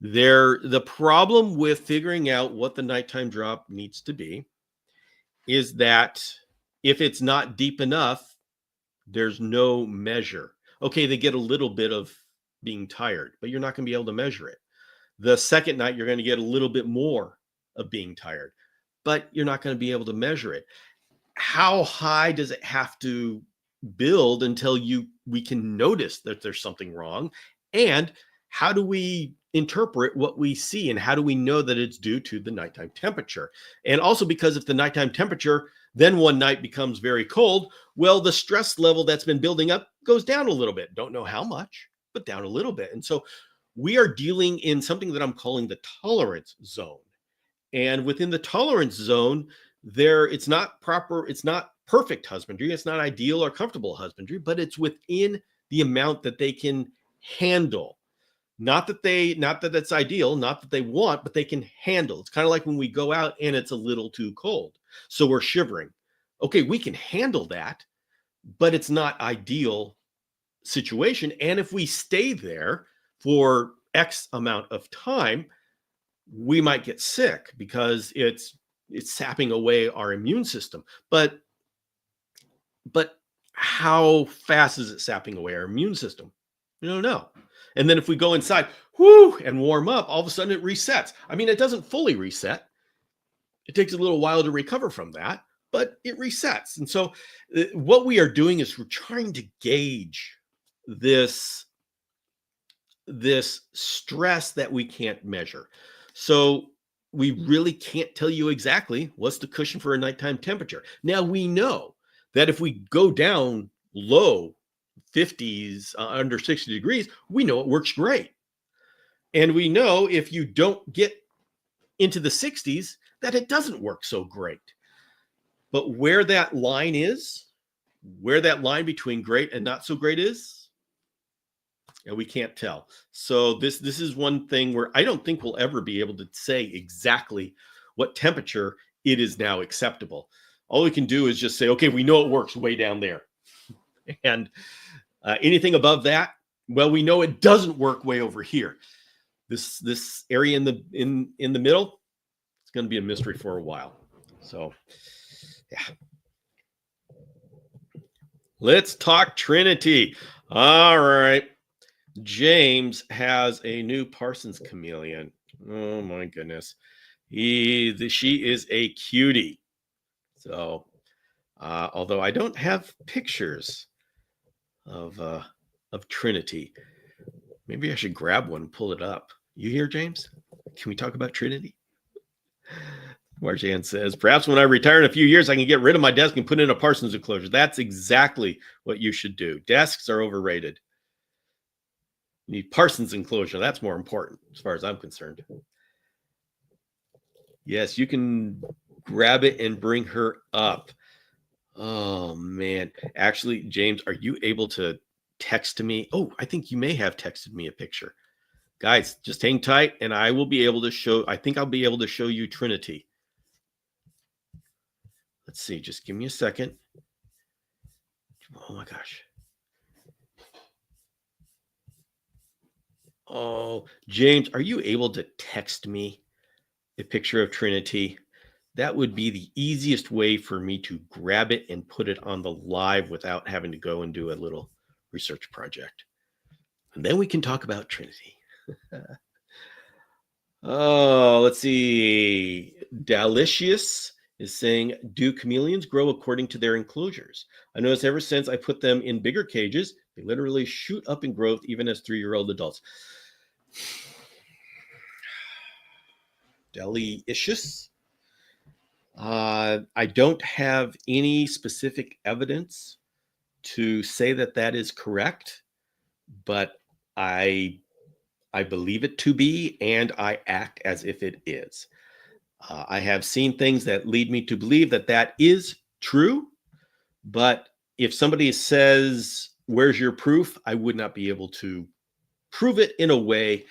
The problem with figuring out what the nighttime drop needs to be is that if it's not deep enough, there's no measure. Okay, they get a little bit of being tired, but you're not going to be able to measure it. The second night, you're going to get a little bit more of being tired, but you're not going to be able to measure it. How high does it have to build until we can notice that there's something wrong? And how do we interpret what we see? And how do we know that it's due to the nighttime temperature? And also because if the nighttime temperature then one night becomes very cold, well, the stress level that's been building up goes down a little bit. Don't know how much, but down a little bit. And so we are dealing in something that I'm calling the tolerance zone. And within the tolerance zone, it's not perfect husbandry, it's not ideal or comfortable husbandry, but it's within the amount that they can handle. Not that it's ideal, not that they want, but they can handle. It's kind of like when we go out and it's a little too cold, so we're shivering. Okay, we can handle that, but it's not ideal situation. And if we stay there for X amount of time, we might get sick because it's sapping away our immune system. But how fast is it sapping away our immune system? We don't know. And then if we go inside, and warm up, all of a sudden it resets. I mean, it doesn't fully reset. It takes a little while to recover from that, but it resets. And so what we are doing is we're trying to gauge this stress that we can't measure. So we really can't tell you exactly what's the cushion for a nighttime temperature. Now we know that if we go down low 50s, under 60 degrees, we know it works great. And we know if you don't get into the 60s, that it doesn't work so great. But where that line between great and not so great is, and we can't tell. So this is one thing where I don't think we'll ever be able to say exactly what temperature it is now acceptable. All we can do is just say, okay, we know it works way down there. And anything above that, well, we know it doesn't work way over here. This area in the middle, it's going to be a mystery for a while. So, yeah. Let's talk Trinity. All right. James has a new Parsons chameleon. Oh my goodness. She is a cutie. So, although I don't have pictures of Trinity, maybe I should grab one and pull it up. You here, James? Can we talk about Trinity? Marjan says, perhaps when I retire in a few years, I can get rid of my desk and put in a Parsons enclosure. That's exactly what you should do. Desks are overrated. You need Parsons enclosure. That's more important as far as I'm concerned. Yes, you can grab it and bring her up. Oh, man. Actually, James, are you able to text to me? Oh, I think you may have texted me a picture. Guys, just hang tight and I will be able to show, I think I'll be able to show you Trinity. Let's see, just give me a second. Oh my gosh. Oh, James, are you able to text me a picture of Trinity? That would be the easiest way for me to grab it and put it on the live without having to go and do a little research project. And then we can talk about Trinity. Oh, let's see. Delicious is saying, do chameleons grow according to their enclosures? I noticed ever since I put them in bigger cages, they literally shoot up in growth even as 3-year-old adults. Delicious. I don't have any specific evidence to say that that is correct, but I believe it to be, and I act as if it is. I have seen things that lead me to believe that that is true, but if somebody says, where's your proof? I would not be able to prove it in a way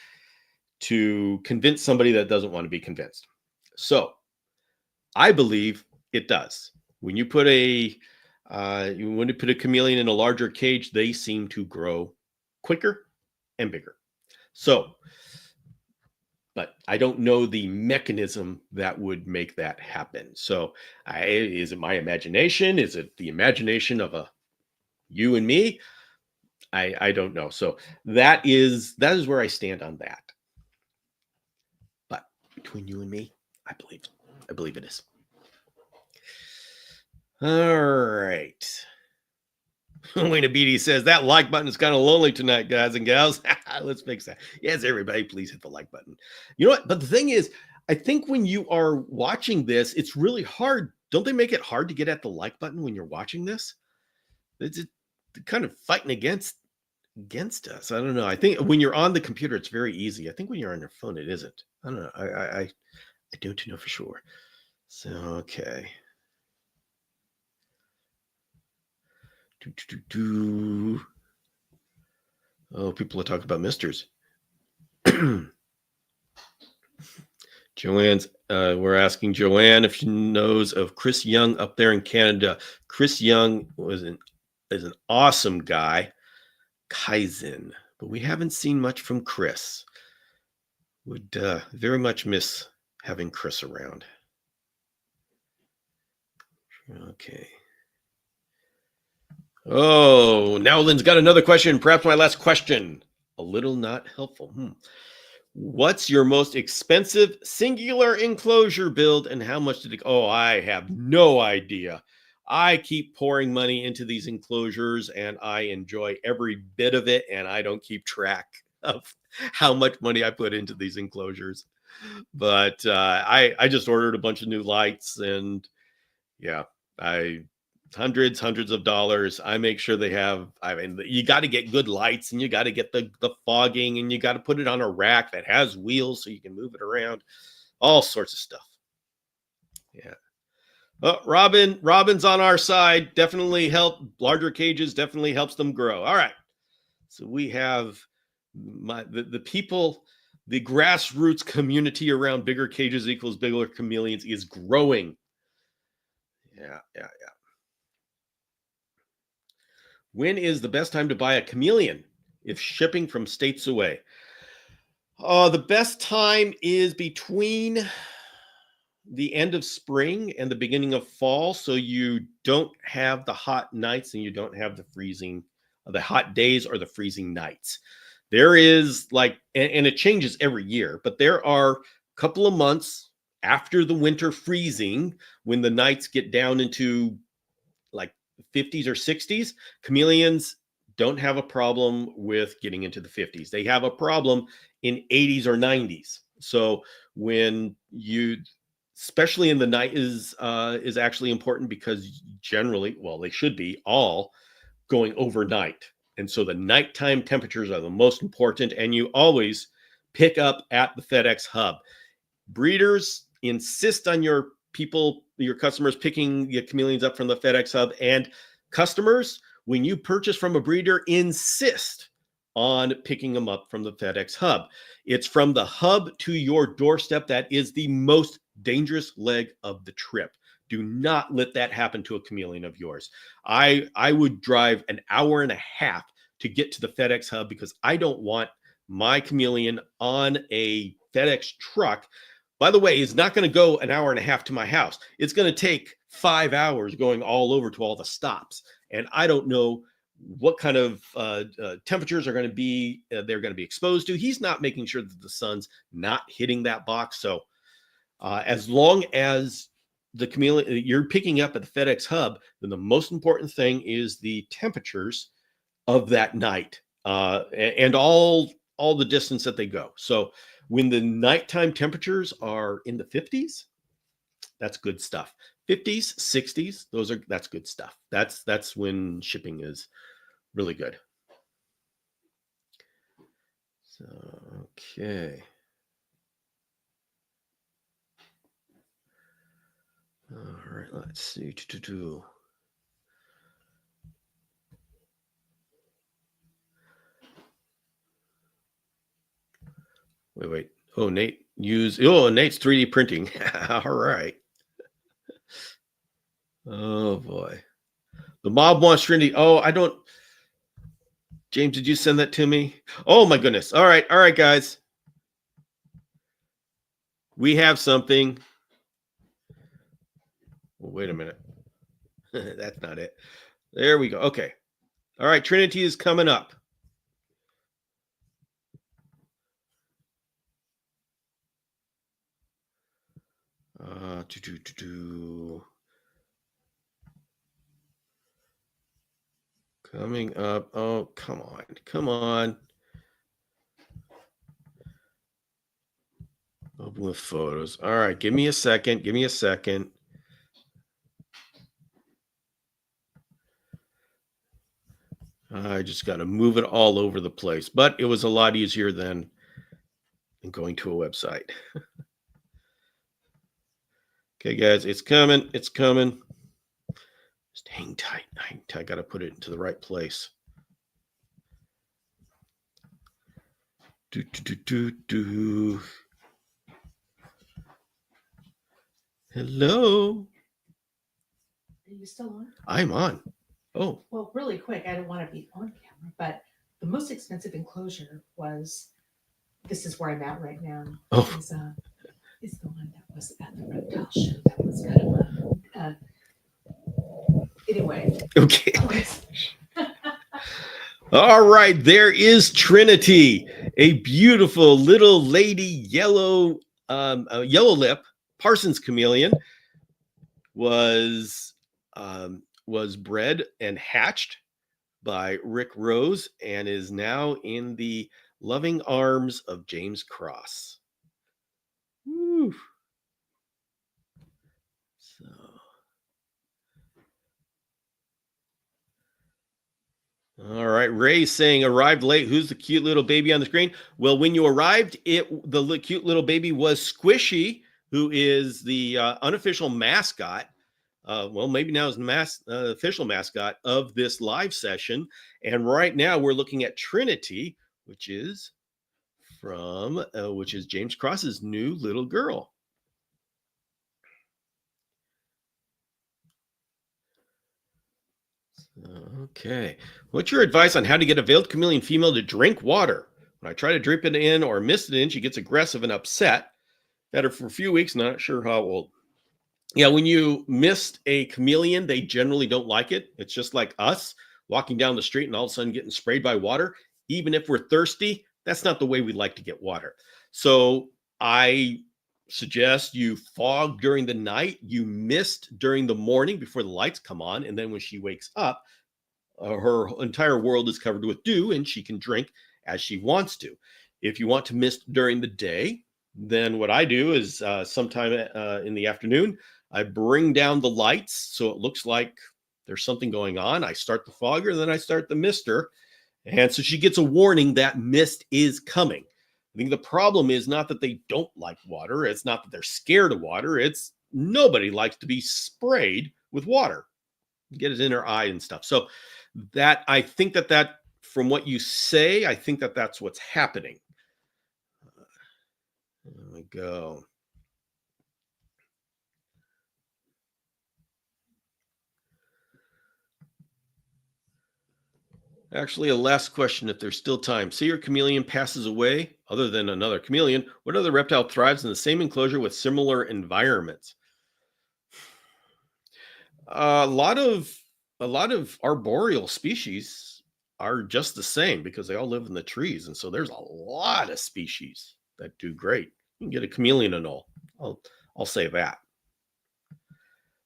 to convince somebody that doesn't want to be convinced. So I believe it does. When you put a chameleon in a larger cage, they seem to grow quicker and bigger. So, but I don't know the mechanism that would make that happen. So, is it my imagination? Is it the imagination of you and me? I don't know. So that is where I stand on that. But between you and me, I believe it is. All right. Wayne Beatty says that like button is kind of lonely tonight, guys and gals. Let's fix that. Yes, everybody, please hit the like button. You know what? But the thing is, I think when you are watching this, it's really hard. Don't they make it hard to get at the like button when you're watching this? It's kind of fighting against us. I don't know. I think when you're on the computer, it's very easy. I think when you're on your phone, it isn't. I don't know. I don't know for sure. So, okay. Oh, people are talking about misters. Joanne's, we're asking Joanne if she knows of Chris Young up there in Canada. Chris Young is an awesome guy, Kaizen, but we haven't seen much from Chris. Would very much miss having Chris around. Okay. Oh, now Lynn's got another question. Perhaps my last question. A little not helpful. What's your most expensive singular enclosure build and how much did it? Oh, I have no idea. I keep pouring money into these enclosures and I enjoy every bit of it. And I don't keep track of how much money I put into these enclosures. But I just ordered a bunch of new lights and yeah, hundreds of dollars. I make sure they have, I mean, you got to get good lights and you got to get the fogging and you got to put it on a rack that has wheels so you can move it around, all sorts of stuff. Yeah. Oh, Robin's on our side. Definitely larger cages definitely helps them grow. All right. So we have the people, the grassroots community around bigger cages equals bigger chameleons is growing. Yeah. When is the best time to buy a chameleon if shipping from states away? The best time is between the end of spring and the beginning of fall, so you don't have the hot nights and you don't have the hot days or the freezing nights. There is and it changes every year, but there are a couple of months after the winter freezing when the nights get down into 50s or 60s, chameleons don't have a problem with getting into the 50s. They have a problem in 80s or 90s. So when especially in the night is actually important because generally, well, they should be all going overnight. And so the nighttime temperatures are the most important. And you always pick up at the FedEx hub. Breeders insist on your customers picking the chameleons up from the FedEx hub, and customers, when you purchase from a breeder, insist on picking them up from the FedEx hub. It's from the hub to your doorstep that is the most dangerous leg of the trip. Do not let that happen to a chameleon of yours. I would drive an hour and a half to get to the FedEx hub because I don't want my chameleon on a FedEx truck. By the way, it's not going to go an hour and a half to my house. It's going to take 5 hours going all over to all the stops. And I don't know what kind of temperatures are going to be they're going to be exposed to. He's not making sure that the sun's not hitting that box. So as long as the chameleon you're picking up at the FedEx hub, then the most important thing is the temperatures of that night and all the distance that they go. So when the nighttime temperatures are in the 50s, that's good stuff. 50s, 60s, that's good stuff. That's when shipping is really good. So, okay. All right, let's see. Wait. Oh, Nate's 3D printing. All right. Oh boy. The mob wants Trinity. Oh, I don't. James, did you send that to me? Oh my goodness. All right, guys. We have something. Well, wait a minute. That's not it. There we go. Okay. All right, Trinity is coming up. Coming up. Oh, come on. Open with photos. All right, give me a second. I just got to move it all over the place, but it was a lot easier than going to a website. Okay, guys, it's coming. Just hang tight. I got to put it into the right place. Hello. Are you still on? I'm on. Oh. Well, really quick, I don't want to be on camera, but the most expensive enclosure was, this is where I'm at right now, is the one that was at the reptile show. That was kind of anyway. Okay. All right, there is Trinity, a beautiful little lady, yellow lip Parsons chameleon, was bred and hatched by Rick Rose and is now in the loving arms of James Cross. Woo. So. All right, Ray's saying arrived late. Who's the cute little baby on the screen? Well, when you arrived, the cute little baby was Squishy, who is the unofficial mascot. Well, maybe now is the official mascot of this live session. And right now we're looking at Trinity, which is James Cross's new little girl. Okay. What's your advice on how to get a veiled chameleon female to drink water? When I try to drip it in or mist it in, she gets aggressive and upset. Had her for a few weeks, not sure how old. Yeah, when you mist a chameleon, they generally don't like it. It's just like us walking down the street and all of a sudden getting sprayed by water. Even if we're thirsty, that's not the way we like to get water. So I suggest you fog during the night, you mist during the morning before the lights come on, and then when she wakes up, her entire world is covered with dew and she can drink as she wants to. If you want to mist during the day, then what I do is sometime in the afternoon, I bring down the lights so it looks like there's something going on. I start the fogger, then I start the mister. And so she gets a warning that mist is coming. I think the problem is not that they don't like water. It's not that they're scared of water. It's nobody likes to be sprayed with water. Get it in her eye and stuff. So that I think that from what you say, I think that's what's happening. There we go. Actually, a last question, if there's still time. Say your chameleon passes away, other than another chameleon, what other reptile thrives in the same enclosure with similar environments? A lot of a lot of arboreal species are just the same because they all live in the trees. And so there's a lot of species that do great. You can get a chameleon and all. I'll say that.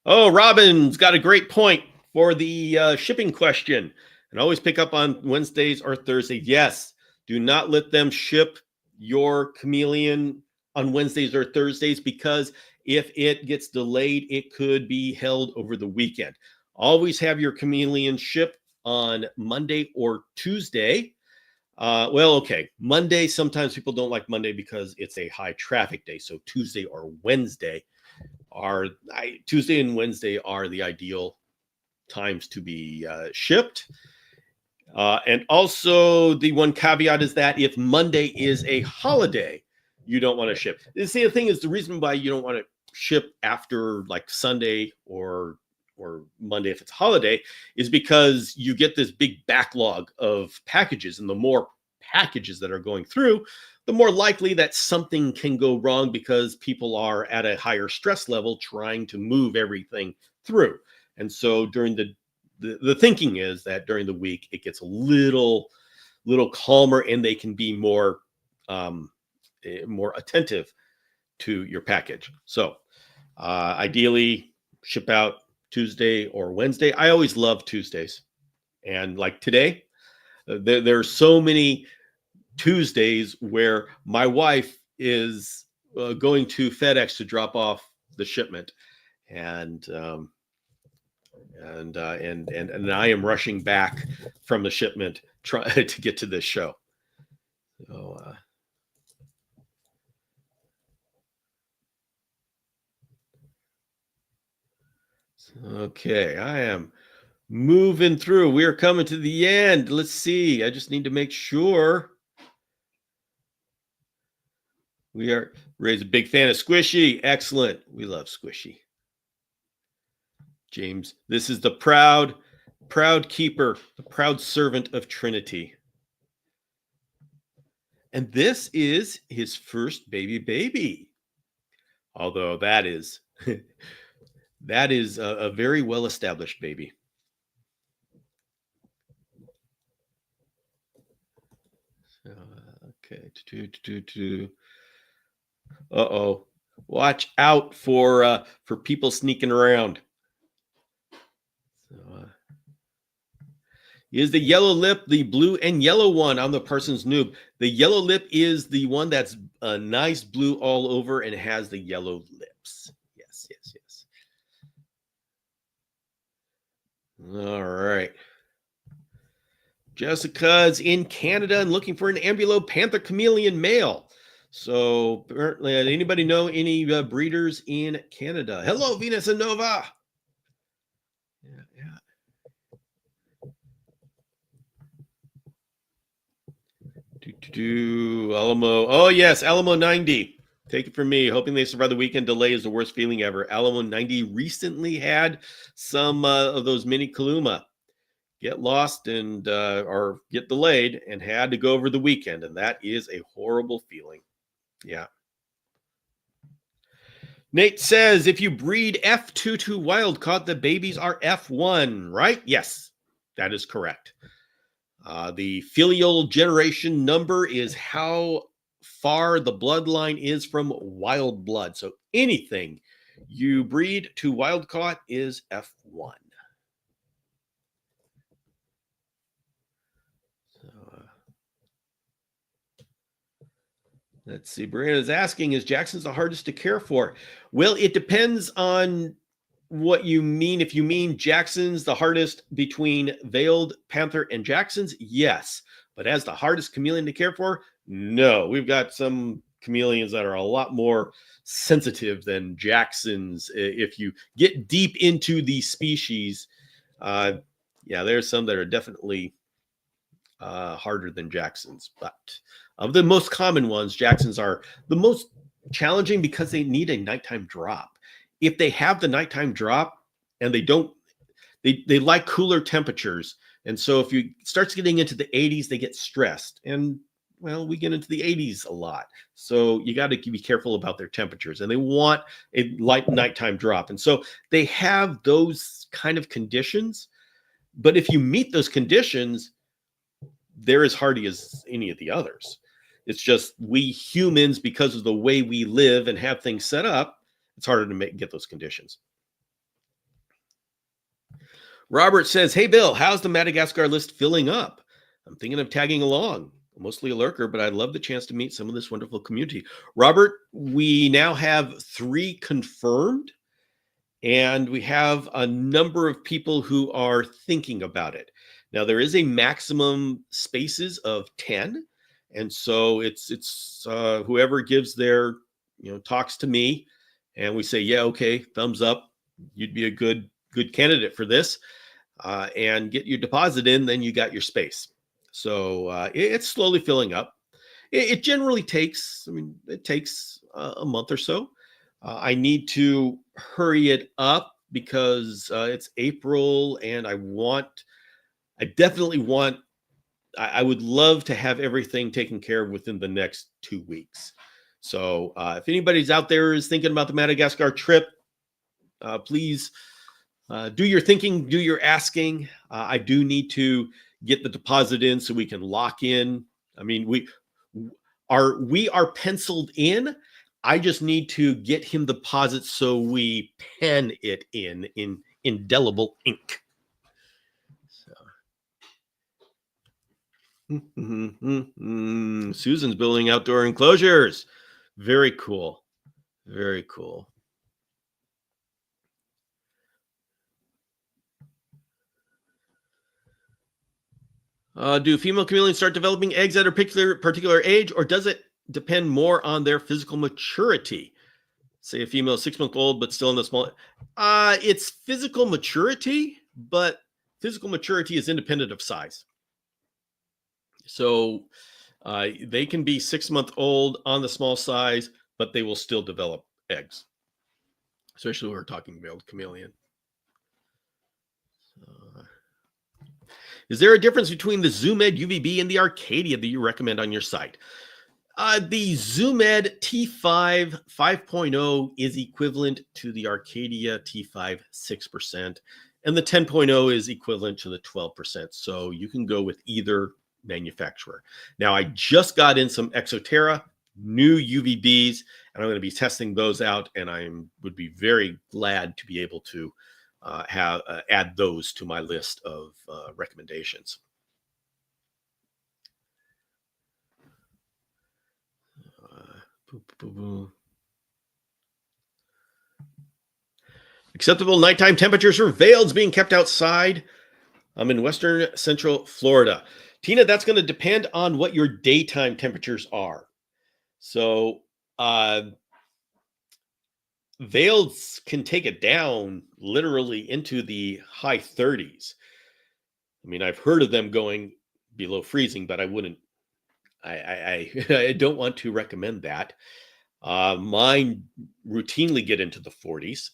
Oh, Robin's got a great point for the shipping question. And always pick up on Wednesdays or Thursdays. Yes, do not let them ship your chameleon on Wednesdays or Thursdays, because if it gets delayed, it could be held over the weekend. Always have your chameleon shipped on Monday or Tuesday. Okay, Monday, sometimes people don't like Monday because it's a high traffic day. So Tuesday or Wednesday Tuesday and Wednesday are the ideal times to be shipped. And also the one caveat is that if Monday is a holiday, you don't want to ship. See, the thing is, the reason why you don't want to ship after like Sunday or Monday if it's a holiday is because you get this big backlog of packages, and the more packages that are going through, the more likely that something can go wrong because people are at a higher stress level trying to move everything through. And so during the thinking is that during the week it gets a little calmer, and they can be more attentive to your package. So ideally ship out Tuesday or Wednesday. I always love Tuesdays, and like today, there are so many Tuesdays where my wife is going to FedEx to drop off the shipment, and I am rushing back from the shipment to get to this show. So, okay, I am moving through. We are coming to the end. Let's see. I just need to make sure. Ray's a big fan of Squishy. Excellent. We love Squishy. James, this is the proud keeper, the proud servant of Trinity. And this is his first baby. Although that is a very well-established baby. Okay. Uh-oh. Watch out for people sneaking around. So, is the yellow lip the blue and yellow one on the Parsons Noob? The yellow lip is the one that's a nice blue all over and has the yellow lips. Yes. All right. Jessica's in Canada and looking for an Ambulo Panther Chameleon male. So apparently, anybody know any breeders in Canada? Hello, Venus and Nova. Yeah. Alamo. Oh, yes, Alamo 90. Take it from me. Hoping they survive the weekend delay is the worst feeling ever. Alamo 90 recently had some of those mini Kaluma get lost and or get delayed and had to go over the weekend. And that is a horrible feeling. Yeah. Nate says, if you breed F22 wild caught, the babies are F1, right? Yes, that is correct. The filial generation number is how far the bloodline is from wild blood. So anything you breed to wild caught is F1. Let's see. Brianna's asking, is Jackson's the hardest to care for? Well, it depends on what you mean. If you mean Jackson's the hardest between veiled panther and Jackson's, yes. But as the hardest chameleon to care for, no. We've got some chameleons that are a lot more sensitive than Jackson's. If you get deep into the species, there's some that are definitely harder than Jackson's. But of the most common ones, Jackson's are the most challenging because they need a nighttime drop. If they have the nighttime drop and they like cooler temperatures. And so if you starts getting into the 80s, they get stressed. And well, we get into the 80s a lot. So you got to be careful about their temperatures, and they want a light nighttime drop. And so they have those kind of conditions. But if you meet those conditions, they're as hardy as any of the others. It's just we humans, because of the way we live and have things set up, it's harder to get those conditions. Robert says, hey, Bill, how's the Madagascar list filling up? I'm thinking of tagging along. I'm mostly a lurker, but I'd love the chance to meet some of this wonderful community. Robert, we now have 3 confirmed, and we have a number of people who are thinking about it. Now, there is a maximum spaces of 10. And so it's whoever gives their, talks to me and we say, yeah, okay, thumbs up. You'd be a good candidate for this, and get your deposit in, then you got your space. So it's slowly filling up. It generally takes, it takes a month or so. I need to hurry it up because it's April and I would love to have everything taken care of within the next 2 weeks. So if anybody's out there is thinking about the Madagascar trip, please do your thinking, do your asking. I do need to get the deposit in so we can lock in. We are penciled in. I just need to get him deposits so we pen it in indelible ink. Susan's building outdoor enclosures. Very cool. Very cool. Do female chameleons start developing eggs at a particular age, or does it depend more on their physical maturity? Say a female 6-month-old, but still in the small. It's physical maturity, but physical maturity is independent of size. So they can be 6-month-old on the small size, but they will still develop eggs, especially when we're talking male chameleon. Is there a difference between the ZoomEd UVB and the Arcadia that you recommend on your site? The ZoomEd T5 5.0 is equivalent to the Arcadia T5 6%, and the 10.0 is equivalent to the 12%. So you can go with either manufacturer. Now, I just got in some Exoterra new UVBs, and I'm going to be testing those out, and would be very glad to be able to add those to my list of recommendations. Acceptable nighttime temperatures for veils being kept outside. I'm in western central Florida. Tina, that's going to depend on what your daytime temperatures are. So veils can take it down literally into the high 30s. I've heard of them going below freezing, but I wouldn't. I don't want to recommend that. Mine routinely get into the 40s.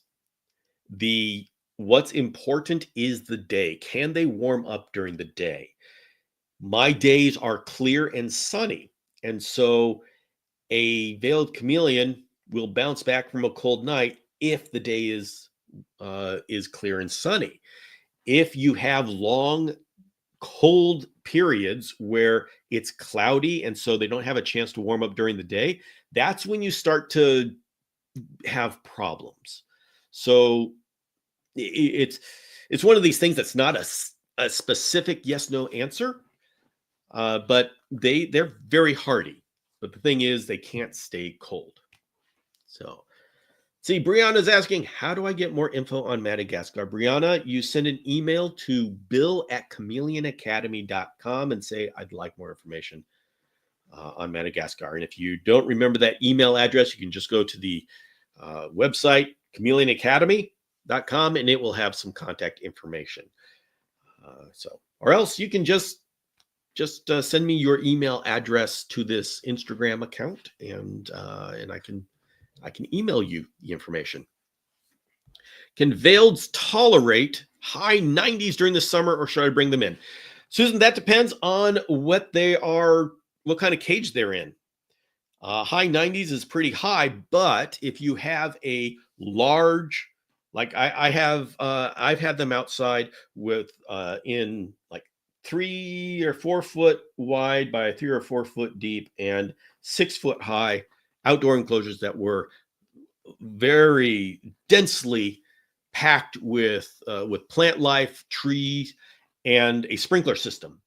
What's important is the day. Can they warm up during the day? My days are clear and sunny, and so a veiled chameleon will bounce back from a cold night if the day is clear and sunny. If you have long cold periods where it's cloudy and so they don't have a chance to warm up during the day, that's when you start to have problems. So it's one of these things that's not a specific yes no answer, but they're very hardy. But the thing is, they can't stay cold. So, see, Brianna's asking, how do I get more info on Madagascar? Brianna, you send an email to bill@chameleonacademy.com and say, I'd like more information on Madagascar. And if you don't remember that email address, you can just go to the website, chameleonacademy.com, and it will have some contact information. Or else you can just send me your email address to this Instagram account, and I can email you the information. Can veileds tolerate high 90s during the summer, or should I bring them in? Susan, that depends on what kind of cage they're in. High 90s is pretty high, but if you have a large, Like I've had them outside with in like 3 or 4 foot wide by 3 or 4 foot deep and 6 foot high outdoor enclosures that were very densely packed with plant life, trees, and a sprinkler system.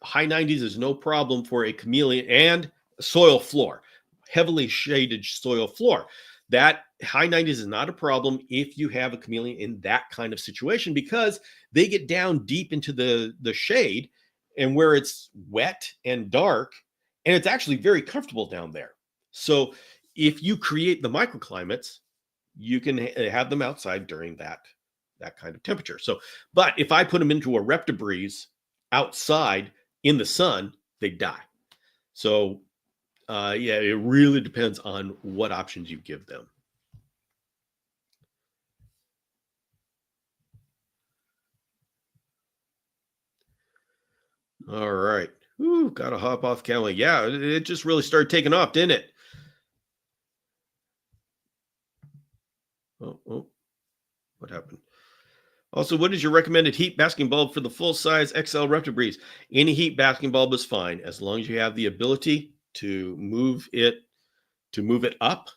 High 90s is no problem for a chameleon, and soil floor, heavily shaded soil floor. That high 90s is not a problem if you have a chameleon in that kind of situation, because they get down deep into the shade and where it's wet and dark, and it's actually very comfortable down there. So if you create the microclimates, you can have them outside during that kind of temperature. So, but if I put them into a reptibreeze outside in the sun, they die. So, yeah, it really depends on what options you give them. All right. Ooh, got to hop off Chameleon. Yeah, it just really started taking off, didn't it? Oh, what happened? Also, what is your recommended heat basking bulb for the full-size XL reptibreeze? Any heat basking bulb is fine as long as you have the ability to move it up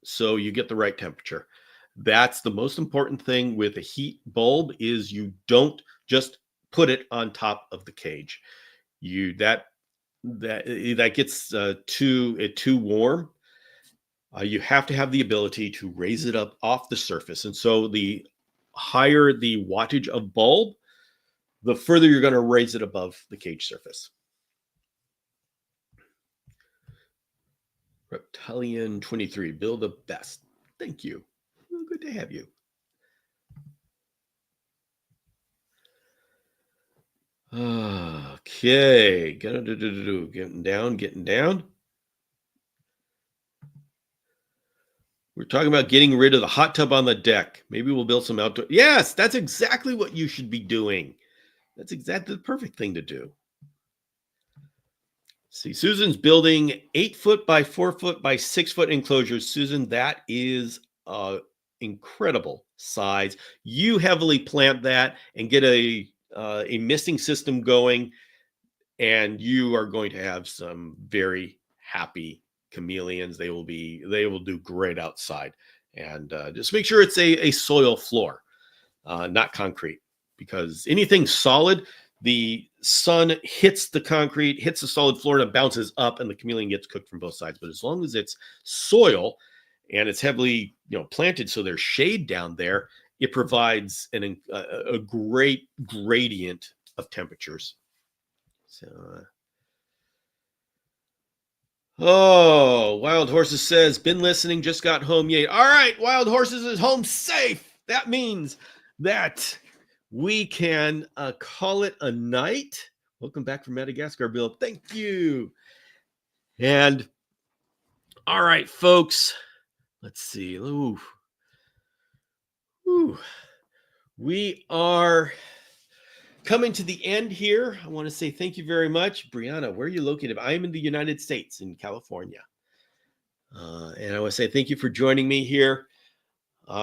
so you get the right temperature. That's the most important thing with a heat bulb, is you don't just put it on top of the cage. That gets too warm. You have to have the ability to raise it up off the surface. And so the higher the wattage of bulb, the further you're going to raise it above the cage surface. Reptilian 23, Bill the best. Thank you. Well, good to have you. Okay, getting down. We're talking about getting rid of the hot tub on the deck. Maybe we'll build some outdoor. Yes, that's exactly what you should be doing. That's exactly the perfect thing to do. See, Susan's building 8 foot by 4 foot by 6 foot enclosures. Susan, that is incredible size. You heavily plant that and get a misting system going, and you are going to have some very happy chameleons. They will do great outside. And just make sure it's a soil floor, not concrete, because anything solid, the sun hits the concrete, hits the solid floor, and it bounces up, and the chameleon gets cooked from both sides. But as long as it's soil and it's heavily planted, so there's shade down there, it provides a great gradient of temperatures. So, Wild Horses says, been listening, just got home. Yay. All right, Wild Horses is home safe. That means that we can call it a night. Welcome back from Madagascar, Bill. Thank you. And all right, folks, let's see. Ooh. We are coming to the end here. I want to say thank you very much. Brianna, where are you located? I am in the United States, in California. And I want to say thank you for joining me here.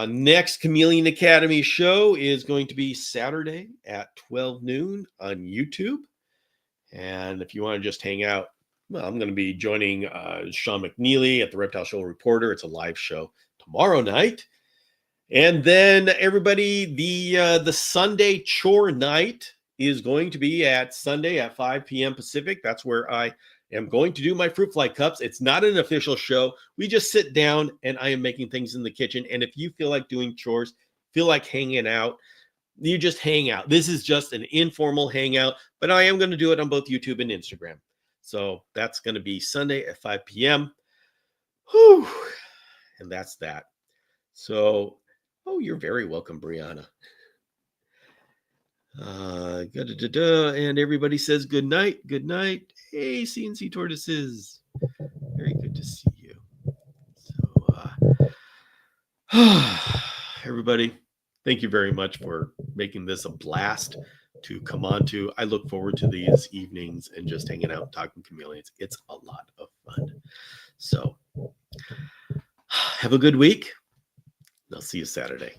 Next Chameleon Academy show is going to be Saturday at 12 noon on YouTube. And if you want to just hang out, well, I'm going to be joining Sean McNeely at the Reptile Show Reporter. It's a live show tomorrow night. And then everybody, the Sunday chore night is going to be at Sunday at 5 p.m. Pacific. That's where I am going to do my fruit fly cups. It's not an official show. We just sit down and I am making things in the kitchen. And if you feel like doing chores, feel like hanging out, you just hang out. This is just an informal hangout, but I am going to do it on both YouTube and Instagram. So that's going to be Sunday at 5 p.m. Whew. And that's that. So, you're very welcome, Brianna. And everybody says good night. Good night. Hey, CNC tortoises. Very good to see you. So, everybody, thank you very much for making this a blast to come on to. I look forward to these evenings and just hanging out, talking chameleons. It's a lot of fun. So, have a good week. I'll see you Saturday.